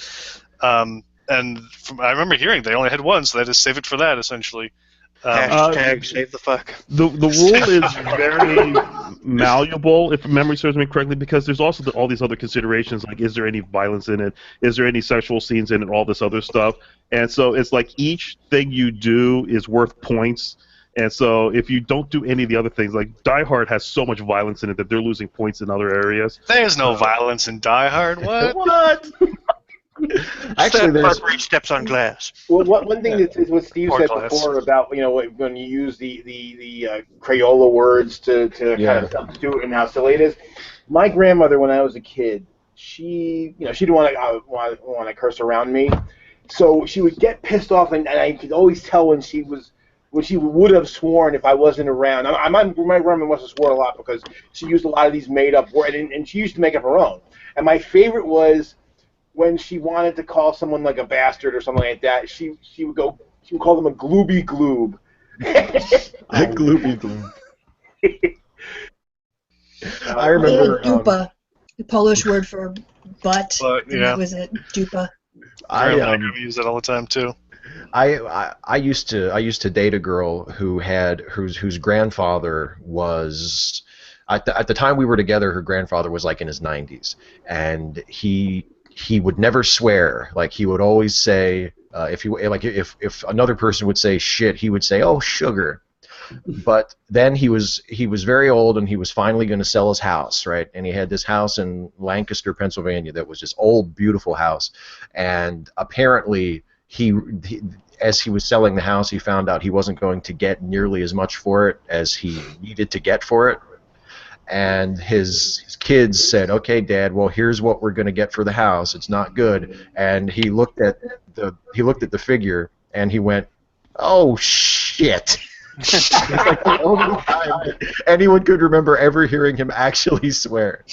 And I remember hearing they only had one, so they had to save it for that, essentially. Hashtag save the fuck. The rule is very malleable, if memory serves me correctly, because there's also all these other considerations, like is there any violence in it, is there any sexual scenes in it, all this other stuff. And so it's like each thing you do is worth points. And so if you don't do any of the other things, like Die Hard has so much violence in it that they're losing points in other areas. There's no violence in Die Hard. What? What? Actually, there's Barbara steps on glass. Well, one thing is what Steve Or said glass. before about when you use the Crayola words to kind of substitute and how silly it is. My grandmother, when I was a kid, she didn't want to curse around me, so she would get pissed off, and I could always tell when she would have sworn if I wasn't around. My grandmother must have sworn a lot because she used a lot of these made-up words, and she used to make up her own. And my favorite was when she wanted to call someone like a bastard or something like that. She would call them a glooby gloob. a glooby gloob. I remember dupa, the Polish word for butt. But, and that was it, dupa. I use it all the time too. I used to date a girl whose grandfather was at the time we were together. Her grandfather was like in his 90s, and he would never swear. Like he would always say if another person would say shit, he would say, "Oh, sugar." But then he was very old, and he was finally going to sell his house, right? And he had this house in Lancaster, Pennsylvania, that was this old, beautiful house, and apparently as he was selling the house, he found out he wasn't going to get nearly as much for it as he needed to get for it. And his kids said, "Okay, Dad, well, here's what we're going to get for the house. It's not good." And he looked at the figure, and he went, "Oh shit." It's like the only time anyone could remember ever hearing him actually swear.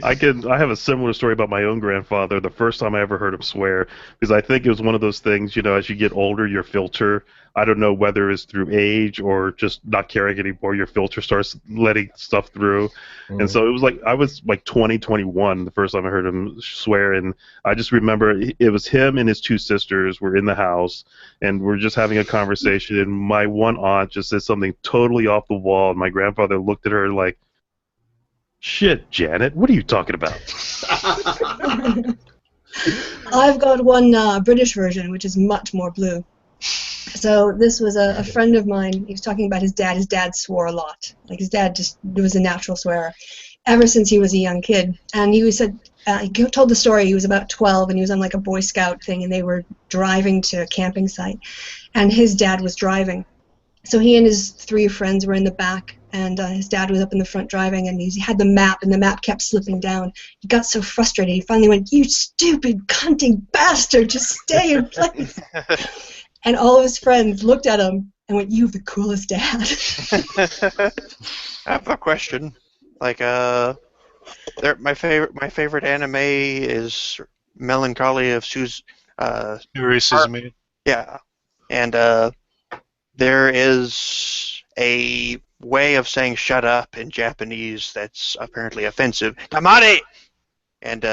I have a similar story about my own grandfather. The first time I ever heard him swear, because I think it was one of those things, as you get older, your filter, I don't know whether it's through age or just not caring anymore, your filter starts letting stuff through. And so it was like, I was like 20, 21 the first time I heard him swear, and I just remember it was him and his two sisters were in the house, and we're just having a conversation, and my one aunt just said something totally off the wall, and my grandfather looked at her like, "Shit, Janet, what are you talking about?" I've got one British version, which is much more blue. So this was a friend of mine. He was talking about his dad. His dad swore a lot. Like his dad just was a natural swearer ever since he was a young kid. And he told the story. He was about 12, and he was on like a Boy Scout thing, and they were driving to a camping site, and his dad was driving. So he and his three friends were in the back, and his dad was up in the front driving, and he had the map, and the map kept slipping down. He got so frustrated, he finally went, "You stupid, cunting bastard, just stay in place." And all of his friends looked at him and went, "You have the coolest dad." I have a question. Like, my favorite anime is Melancholy of Suzume. Yeah, and there is a way of saying "shut up" in Japanese that's apparently offensive. Tamare! And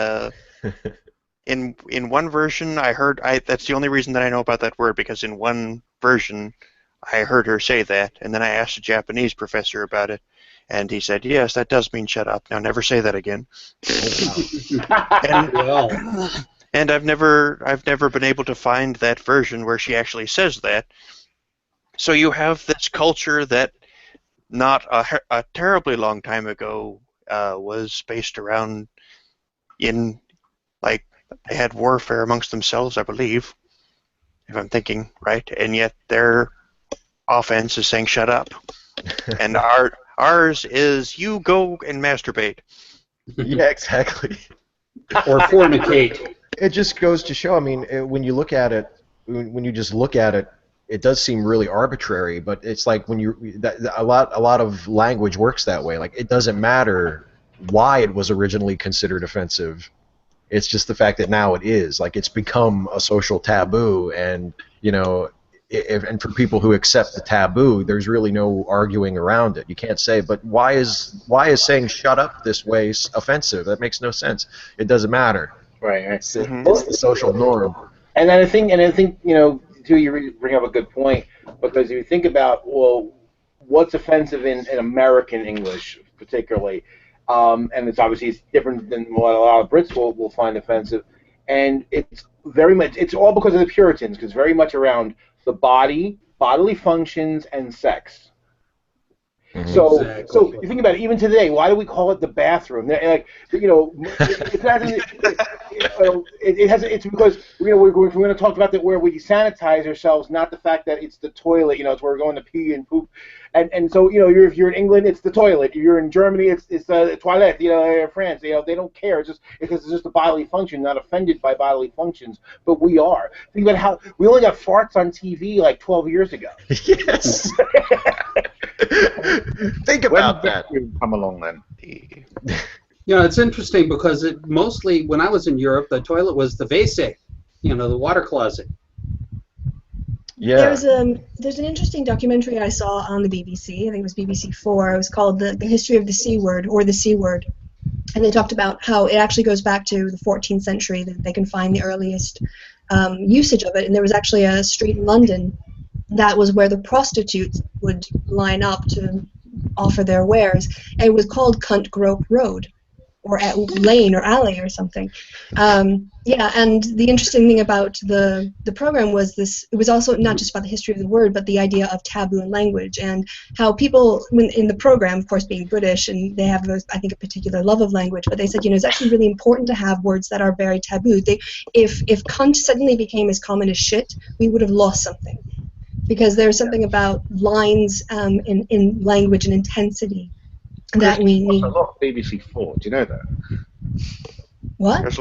in one version, that's the only reason that I know about that word, because in one version, I heard her say that, and then I asked a Japanese professor about it, and he said, "Yes, that does mean shut up. Now never say that again." And I've never been able to find that version where she actually says that. So you have this culture that not a terribly long time ago was based around they had warfare amongst themselves, I believe, if I'm thinking right, and yet their offense is saying "shut up," and ours is "you go and masturbate." Yeah, exactly. Or fornicate. It just goes to show. I mean, when you look at it, when you just look at it, it does seem really arbitrary. But it's like when a lot of language works that way. Like it doesn't matter why it was originally considered offensive. It's just the fact that now it is. Like it's become a social taboo, and and for people who accept the taboo, there's really no arguing around it. You can't say, but why is saying "shut up" this way offensive? That makes no sense. It doesn't matter. Right. It's the social norm. And I think, too, you bring up a good point, because if you think about, well, what's offensive in American English, particularly, and it's different than what a lot of Brits will find offensive, and it's all because of the Puritans, because very much around the body, bodily functions, and sex. Mm-hmm. So you think about it. Even today, why do we call it the bathroom? Like, it's because we're going to talk about that where we sanitize ourselves, not the fact that it's the toilet. It's where we're going to pee and poop, and so if you're in England, it's the toilet. If you're in Germany, it's the toilet. France, they don't care. It's just a bodily function. Not offended by bodily functions, but we are. Think about how we only got farts on TV like 12 years ago. Yes. Think about that. Come along then. It's interesting because mostly when I was in Europe, the toilet was the WC, the water closet. Yeah. There's an interesting documentary I saw on the BBC. I think it was BBC 4. It was called the History of the C Word, or the C Word, and they talked about how it actually goes back to the 14th century. That they can find the earliest usage of it, and there was actually a street in London that was where the prostitutes would line up to offer their wares, and it was called Cunt Grope Road, or Lane or Alley or something. And the interesting thing about the program was it was also not just about the history of the word, but the idea of taboo in language, and how people in the program, of course, being British, and they have, I think, a particular love of language, but they said, it's actually really important to have words that are very taboo. If cunt suddenly became as common as shit, we would have lost something. Because there's something about lines in language and intensity that we need. There's a lot of BBC 4. Do you know that? What? There's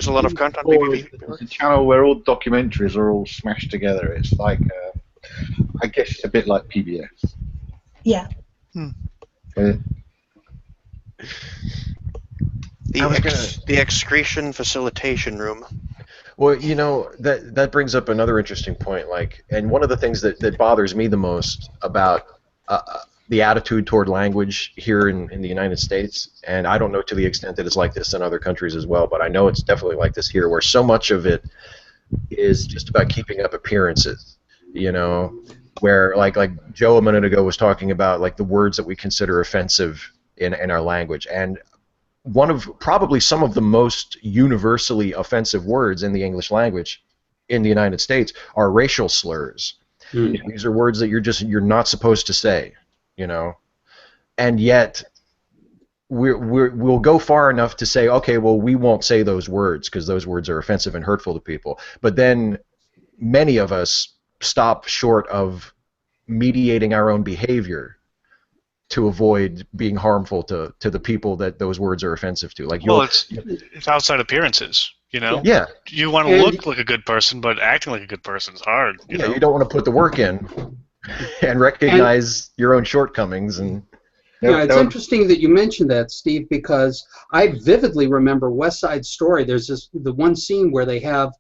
a lot of content on BBC. It's a channel where all documentaries are all smashed together. It's like, I guess it's a bit like PBS. Yeah. The excretion facilitation room. Well, that brings up another interesting point. And one of the things that bothers me the most about the attitude toward language here in the United States, and I don't know to the extent that it's like this in other countries as well, but I know it's definitely like this here, where so much of it is just about keeping up appearances. Where like Joe a minute ago was talking about the words that we consider offensive in our language, and one of probably some of the most universally offensive words in the English language in the United States are racial slurs. Mm. These are words that you're not supposed to say, and yet we'll go far enough to say, okay, well, we won't say those words because those words are offensive and hurtful to people. But then many of us stop short of mediating our own behavior to avoid being harmful to the people that those words are offensive to. It's outside appearances, Yeah. You want to look like a good person, but acting like a good person is hard. You don't want to put the work in and recognize your own shortcomings. And it's interesting that you mentioned that, Steve, because I vividly remember West Side Story. There's the one scene where they have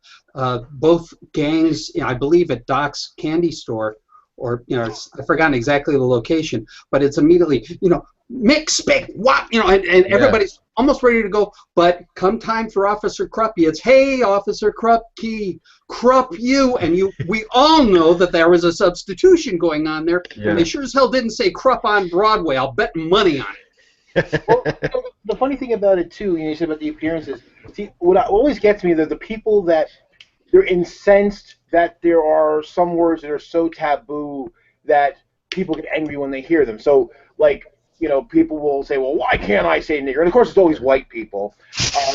both gangs, I believe at Doc's candy store, or I've forgotten exactly the location, but it's immediately mix spit what and everybody's almost ready to go, but come time for Officer Kruppy, it's hey Officer Krupke, Krupp you, and we all know that there was a substitution going on there, and they sure as hell didn't say Krupp on Broadway. I'll bet money on it. Well, the funny thing about it too, you said about the appearances. See, what always gets me, the people that they're incensed that there are some words that are so taboo that people get angry when they hear them. So, people will say, well, why can't I say nigger? And, of course, it's always white people. I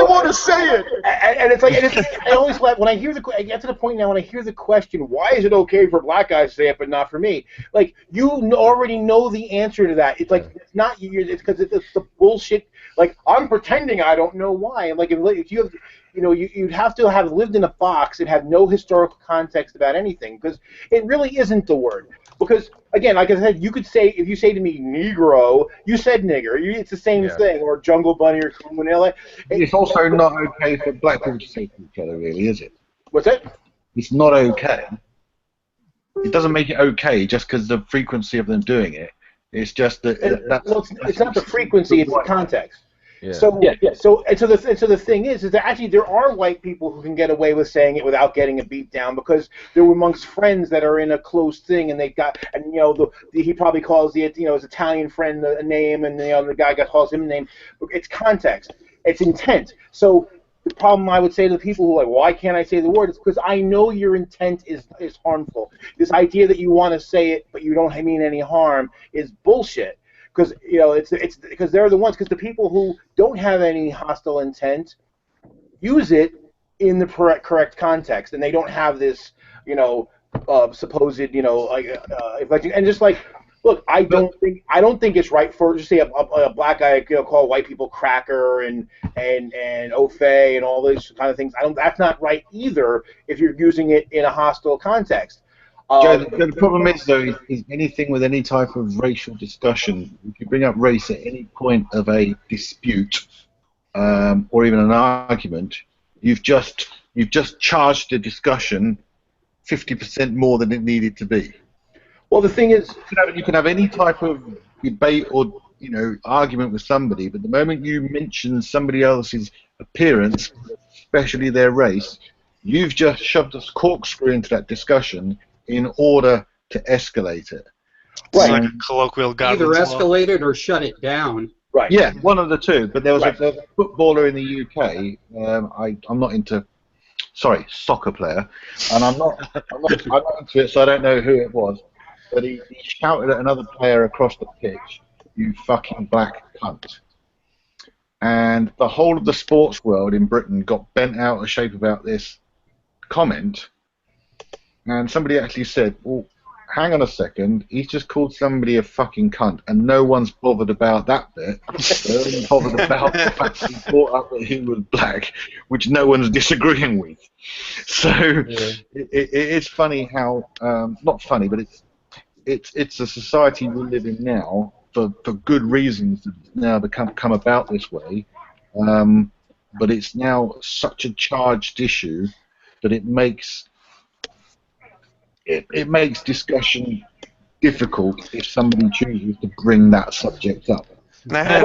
want to say it! And it's I always laugh when I hear I get to the point now when I hear the question, why is it okay for black guys to say it but not for me? You already know the answer to that. It's it's not you. It's because it's the bullshit. I'm pretending I don't know why. And, if you have... you'd have to have lived in a box and have no historical context about anything, because it really isn't the word. Because, again, like I said, you could say, if you say to me Negro, you said nigger. It's the same thing, or Jungle Bunny or Kumunela. It's also not okay for black people to say to each other, really, is it? What's that? It's not okay it doesn't make it okay just because the frequency of them doing it. It's just that it's not the frequency; it's the context. Yeah. So the thing is that actually there are white people who can get away with saying it without getting a beat down because they're amongst friends that are in a close thing, and he probably calls his Italian friend a name, and the guy calls him a name. It's context, it's intent. So the problem I would say to the people who are like, why can't I say the word? It's because I know your intent is harmful. This idea that you want to say it but you don't mean any harm is bullshit. Because it's because they're the ones. Because the people who don't have any hostile intent use it in the correct context, and they don't have this supposed and just like. Look, I don't think it's right for just say a black guy call white people cracker and au fait and all those kind of things. That's not right either if you're using it in a hostile context. Joe, the problem is though is anything with any type of racial discussion. If you bring up race at any point of a dispute or even an argument, you've just charged the discussion 50% more than it needed to be. Well, the thing is, you can have any type of debate or argument with somebody, but the moment you mention somebody else's appearance, especially their race, you've just shoved a corkscrew into that discussion in order to escalate it. It's like a colloquial either escalate it or shut it down. Right. Yeah, one of the two. But there was a footballer in the UK. I'm not into. Sorry, soccer player, and I'm not into it, so I don't know who it was. But he shouted at another player across the pitch, "You fucking black cunt!" And the whole of the sports world in Britain got bent out of shape about this comment. And somebody actually said, "Well, hang on a second. He's just called somebody a fucking cunt, and no one's bothered about that bit. They're only bothered about the fact that he brought up that he was black, which no one's disagreeing with." So it's funny how not funny, but it's a society we live in now for good reasons that it's now come about this way. But it's now such a charged issue that it makes discussion difficult if somebody chooses to bring that subject up. I had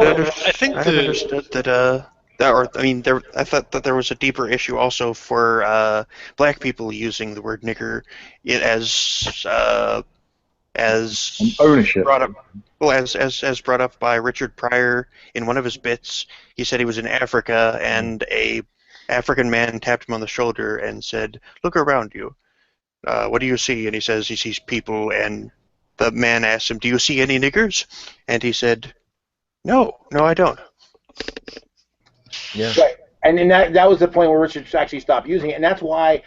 understood that. I thought that there was a deeper issue also for black people using the word nigger as ownership. Brought up, well, as brought up by Richard Pryor in one of his bits. He said he was in Africa and a African man tapped him on the shoulder and said, "Look around you. What do you see?" And he says he sees people, and the man asked him, "Do you see any niggers?" And he said, No, I don't." Yeah. Right. And then that was the point where Richard actually stopped using it, and that's why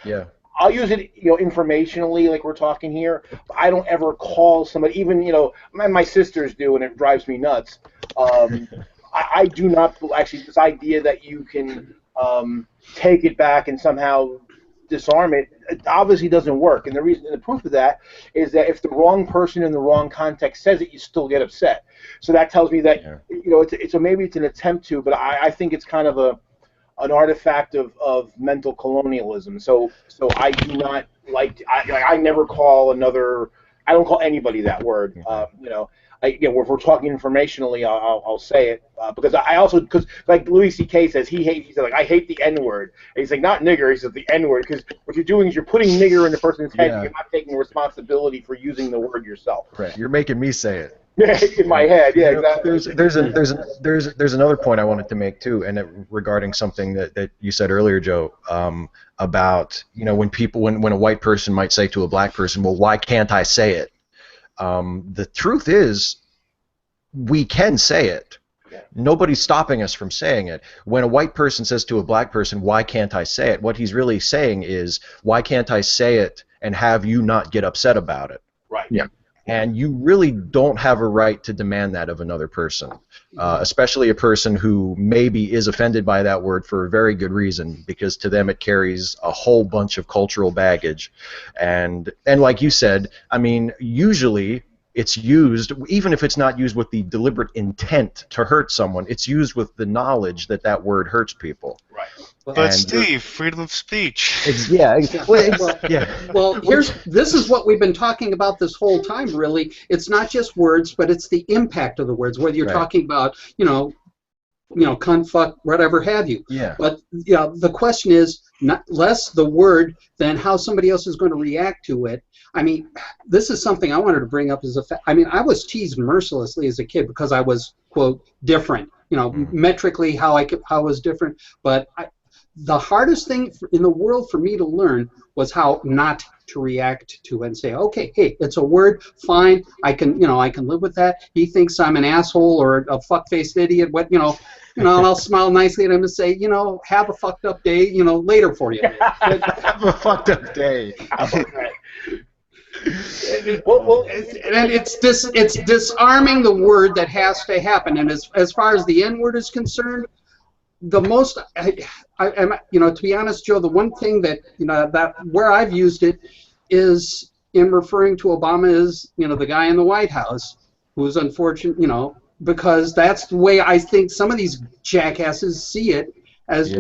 I'll use it, informationally, like we're talking here. But I don't ever call somebody, even my sisters do, and it drives me nuts. I do not actually this idea that you can take it back and somehow disarm it obviously doesn't work. And the proof of that is that if the wrong person in the wrong context says it, you still get upset. So that tells me that maybe it's an attempt to, but I think it's kind of an artifact of mental colonialism. So I do not like. I never call another. I don't call anybody that word. If we're talking informationally, I'll say it because because like Louis C.K. says he said like I hate the N-word. And he's like not nigger. He says the N-word because what you're doing is you're putting nigger in the person's head. Yeah. You're not taking responsibility for using the word yourself. Right. You're making me say it. In my head, yeah, exactly. There's another point I wanted to make too, and regarding something that you said earlier, Joe, about when a white person might say to a black person, "Well, why can't I say it?" The truth is, we can say it. Yeah. Nobody's stopping us from saying it. When a white person says to a black person, "Why can't I say it?" what he's really saying is, "Why can't I say it and have you not get upset about it?" Right. Yeah. And you really don't have a right to demand that of another person, especially a person who maybe is offended by that word for a very good reason, because to them it carries a whole bunch of cultural baggage. And like you said, I mean, usually it's used, even if it's not used with the deliberate intent to hurt someone, it's used with the knowledge that that word hurts people. Right. But Steve, freedom of speech. Well, this is what we've been talking about this whole time. Really, it's not just words, but it's the impact of the words. Whether you're talking about, cunt, fuck, whatever have you. Yeah. But the question is not less the word than how somebody else is going to react to it. I mean, this is something I wanted to bring up as a fact. I mean, I was teased mercilessly as a kid because I was, quote, different. Metrically how I was different. But the hardest thing in the world for me to learn was how not to react to it and say, okay, hey, it's a word, fine, I can live with that. He thinks I'm an asshole or a fuck-faced idiot, but and I'll smile nicely at him and say, have a fucked up day, later for you. Have a fucked up day. And it's disarming the word that has to happen. And as far as the N word is concerned, the most to be honest, Joe, the one thing that that where I've used it is in referring to Obama as the guy in the White House who's unfortunate, because that's the way I think some of these jackasses see it as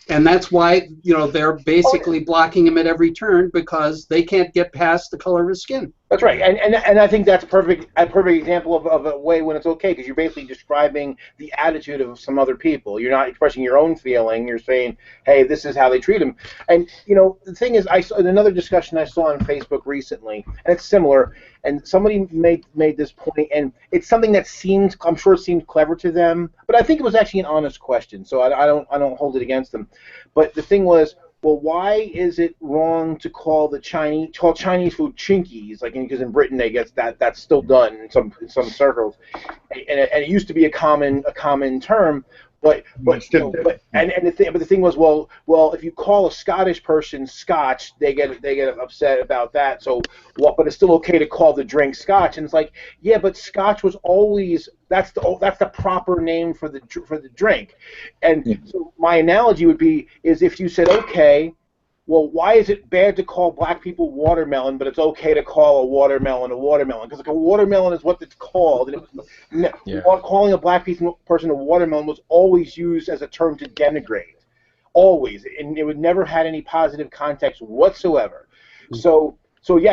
and that's why they're basically blocking him at every turn because they can't get past the color of his skin. That's right, and I think that's a perfect example of a way when it's okay, because you're basically describing the attitude of some other people. You're not expressing your own feeling. You're saying, hey, this is how they treat him. And the thing is, I saw in another discussion I saw on Facebook recently, and it's similar. And somebody made this point, and it's something that I'm sure it seemed clever to them, but I think it was actually an honest question. So I don't hold it against them. But the thing was, well, why is it wrong to call Chinese food chinkies? Because in Britain that's still done in some circles, and it used to be a common term. But the thing was, well, if you call a Scottish person Scotch, they get upset about that. So but it's still okay to call the drink Scotch, and it's like, yeah, but Scotch was always that's the proper name for the drink. And so my analogy would be is if you said, okay, well, why is it bad to call black people watermelon, but it's okay to call a watermelon a watermelon? Because a watermelon is what it's called. And calling a black person a watermelon was always used as a term to denigrate. Always. And it would never had any positive context whatsoever. So the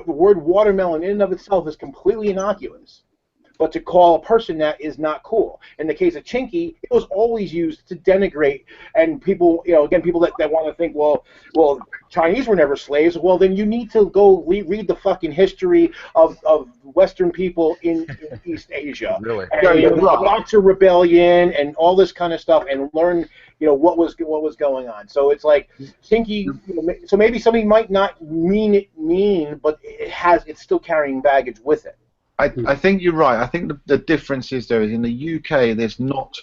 word watermelon in and of itself is completely innocuous. But to call a person that is not cool. In the case of chinky, it was always used to denigrate, and people, people that want to think, well, Chinese were never slaves. Well, then you need to go read the fucking history of Western people in East Asia, really, and the Boxer Rebellion and all this kind of stuff, and learn, what was going on. So it's like chinky. So maybe somebody might not mean it mean, but it's still carrying baggage with it. I think you're right. I think the difference is in the UK there's not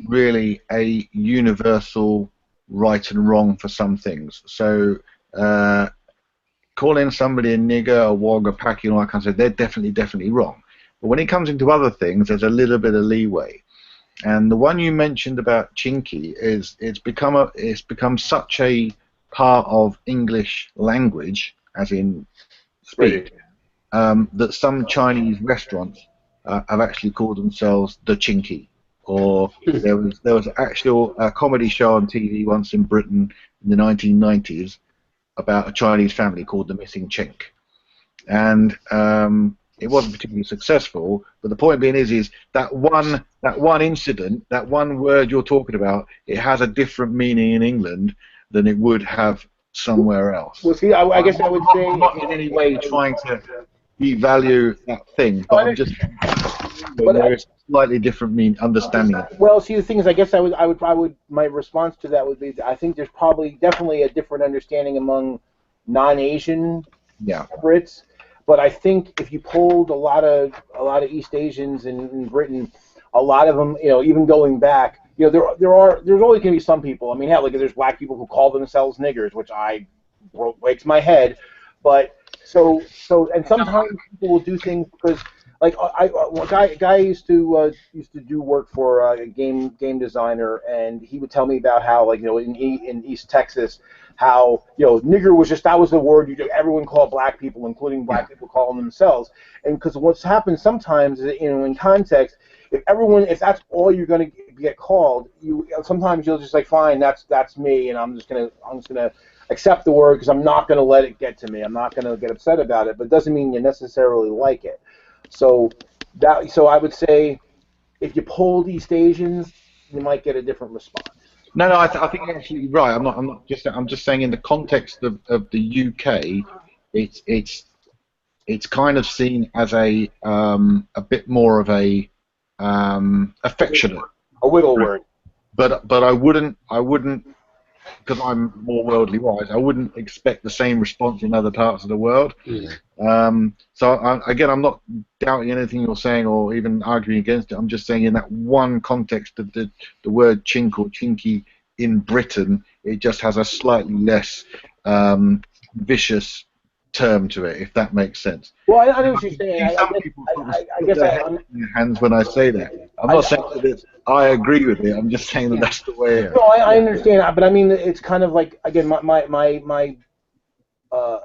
really a universal right and wrong for some things. So calling somebody a nigger, a wog, a packy, and all that kind of stuff, they're definitely wrong. But when it comes into other things, there's a little bit of leeway. And the one you mentioned about chinky it's become such a part of English language, as in speak. That some Chinese restaurants have actually called themselves the Chinky, or there was actual comedy show on TV once in Britain in the 1990s about a Chinese family called the Missing Chink, and it wasn't particularly successful. But the point being is that one incident, that one word you're talking about, it has a different meaning in England than it would have somewhere else. Well, see, I guess I would say I'm not in any way trying to devalue that thing, but I'm just there is slightly different understanding. Well, see, the thing is, I guess I would my response to that would be, I think there's definitely a different understanding among non-Asian Brits, but I think if you polled a lot of East Asians in Britain, a lot of them, even going back, there's always going to be some people. I mean, hell, there's black people who call themselves niggers, which breaks my head, but. So, and sometimes people will do things because, a guy used to do work for a game designer, and he would tell me about how, in East Texas, how nigger that was the word everyone called black people, including black people calling themselves, and because what's happened sometimes, in context, if that's all you're going to get called, sometimes you'll just like, fine, that's me, and I'm just gonna accept the word because I'm not going to let it get to me. I'm not going to get upset about it, but it doesn't mean you necessarily like it. So I would say if you polled East Asians, you might get a different response. No, I think you're absolutely right. I'm just saying in the context of the UK, it's kind of seen as a bit more of a affectionate, a wiggle word. But I wouldn't, because I'm more worldly wise, I wouldn't expect the same response in other parts of the world. So I'm not doubting anything you're saying or even arguing against it. I'm just saying in that one context of the word chink or chinky in Britain, it just has a slightly less vicious term to it, if that makes sense. Well, I know what you're saying. I guess I'm in your hands when I say that. I'm not saying that I agree with it. I'm just saying that that's the way. No, I understand, but I mean, it's kind of like, again, my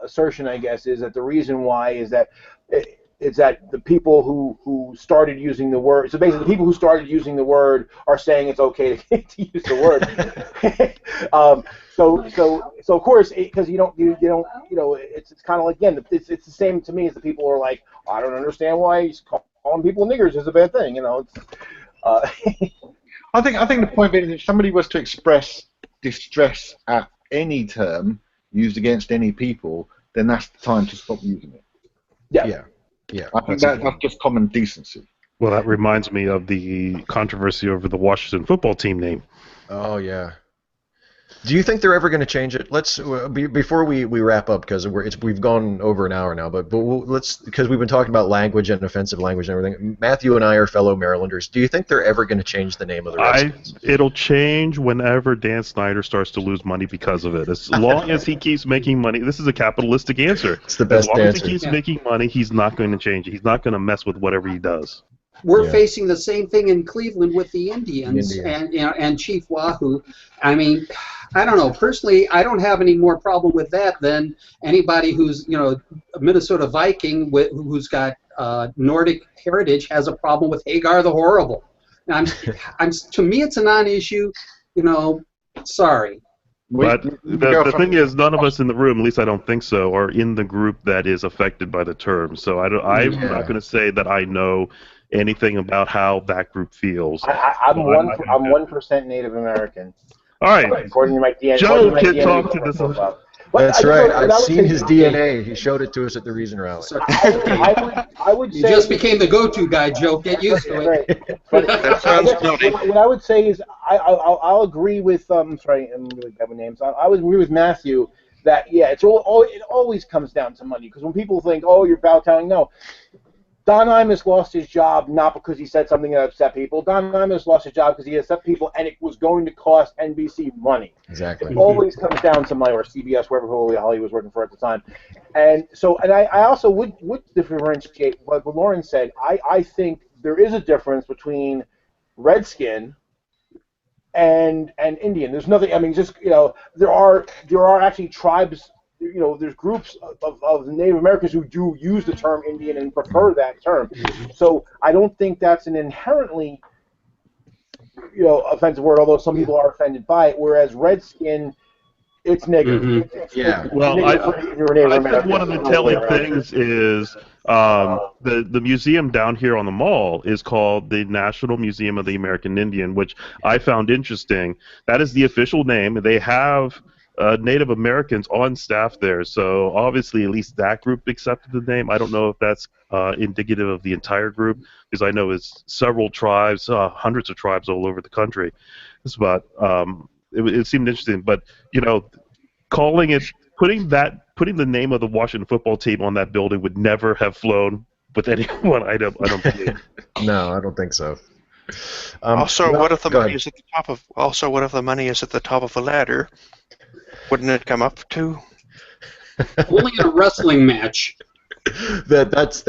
assertion, I guess, is that the reason why is that it's that the people who started using the word. So basically, the people who started using the word are saying it's okay to use the word. So of course, because you don't, it's kind of like, again, it's the same to me as the people who are like, I don't understand why he's calling people niggers is a bad thing. It's, I think the point being, if somebody was to express distress at any term used against any people, then that's the time to stop using it. Yeah. I think that's just common decency. Well, that reminds me of the controversy over the Washington football team name. Oh, yeah. Do you think they're ever going to change it? Let's before we wrap up, because we've gone over an hour now. But let's, because we've been talking about language and offensive language and everything. Matthew and I are fellow Marylanders. Do you think they're ever going to change the name of the Redskins? It'll change whenever Dan Snyder starts to lose money because of it. As long as he keeps making money, this is a capitalistic answer. It's the best answer. As long answer. as he keeps making money, he's not going to change it. He's not going to mess with whatever he does. We're facing the same thing in Cleveland with the Indians and Chief Wahoo. I mean, I don't know. Personally, I don't have any more problem with that than anybody who's, a Minnesota Viking who's got Nordic heritage has a problem with Hagar the Horrible. I'm to me, it's a non-issue. Sorry. But the thing is, none of us in the room, at least I don't think so, are in the group that is affected by the term. So I'm not going to say that I know anything about how that group feels. I'm 1% Native American. All right. According to my DNA. Joe can talk to this. That's right. I've seen his DNA. He showed it to us at the Reason Rally. So, I would say you just became the go-to guy, Joe. Get used to it. But what I would say is I'll agree with sorry, I'm really bad with names. I would agree with Matthew that it always comes down to money, because when people think, oh, you're bow-telling, no. Don Imus lost his job not because he said something that upset people. Don Imus lost his job because he upset people, and it was going to cost NBC money. Exactly. It always comes down to money, or CBS, wherever Holly was working for at the time. And so, I also would differentiate what Lauren said. I think there is a difference between Redskin and Indian. There's nothing. I mean, just there are actually tribes. There's groups of Native Americans who do use the term Indian and prefer that term. So I don't think that's an inherently, offensive word, although some people are offended by it, whereas Redskin, it's nigger. I think one of the telling things is the museum down here on the mall is called the National Museum of the American Indian, which I found interesting. That is the official name. They have Native Americans on staff there, so obviously at least that group accepted the name. I don't know if that's indicative of the entire group, because I know it's several tribes, hundreds of tribes all over the country. But it seemed interesting. But putting the name of the Washington football team on that building would never have flown with anyone. I don't believe. No, I don't think so. What if the money is at the top of? Also, what if the money is at the top of a ladder? Wouldn't it come up too? Only in a wrestling match. That's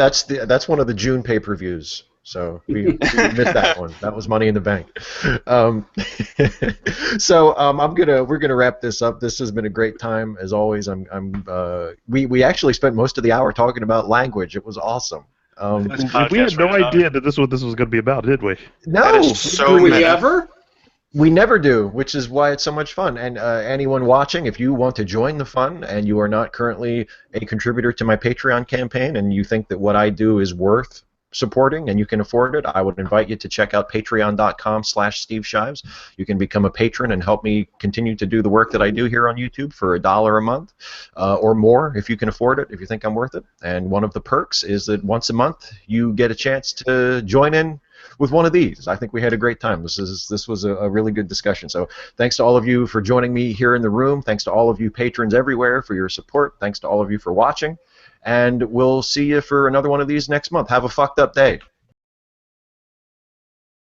one of the June pay-per-views. So we missed that one. That was Money in the Bank. We're gonna wrap this up. This has been a great time as always. We actually spent most of the hour talking about language. It was awesome. This We had podcast no rated R. idea that this was going to be about, did we? No, That is so Do we meta. ever? we never do, which is why it's so much fun. And anyone watching, if you want to join the fun and you are not currently a contributor to my Patreon campaign and you think that what I do is worth supporting and you can afford it, I would invite you to check out patreon.com/Steve Shives. You can become a patron and help me continue to do the work that I do here on YouTube for $1 a month or more if you can afford it, if you think I'm worth it. And one of the perks is that once a month you get a chance to join in with one of these. I think we had a great time. This was a really good discussion. So thanks to all of you for joining me here in the room. Thanks to all of you patrons everywhere for your support. Thanks to all of you for watching. And we'll see you for another one of these next month. Have a fucked up day.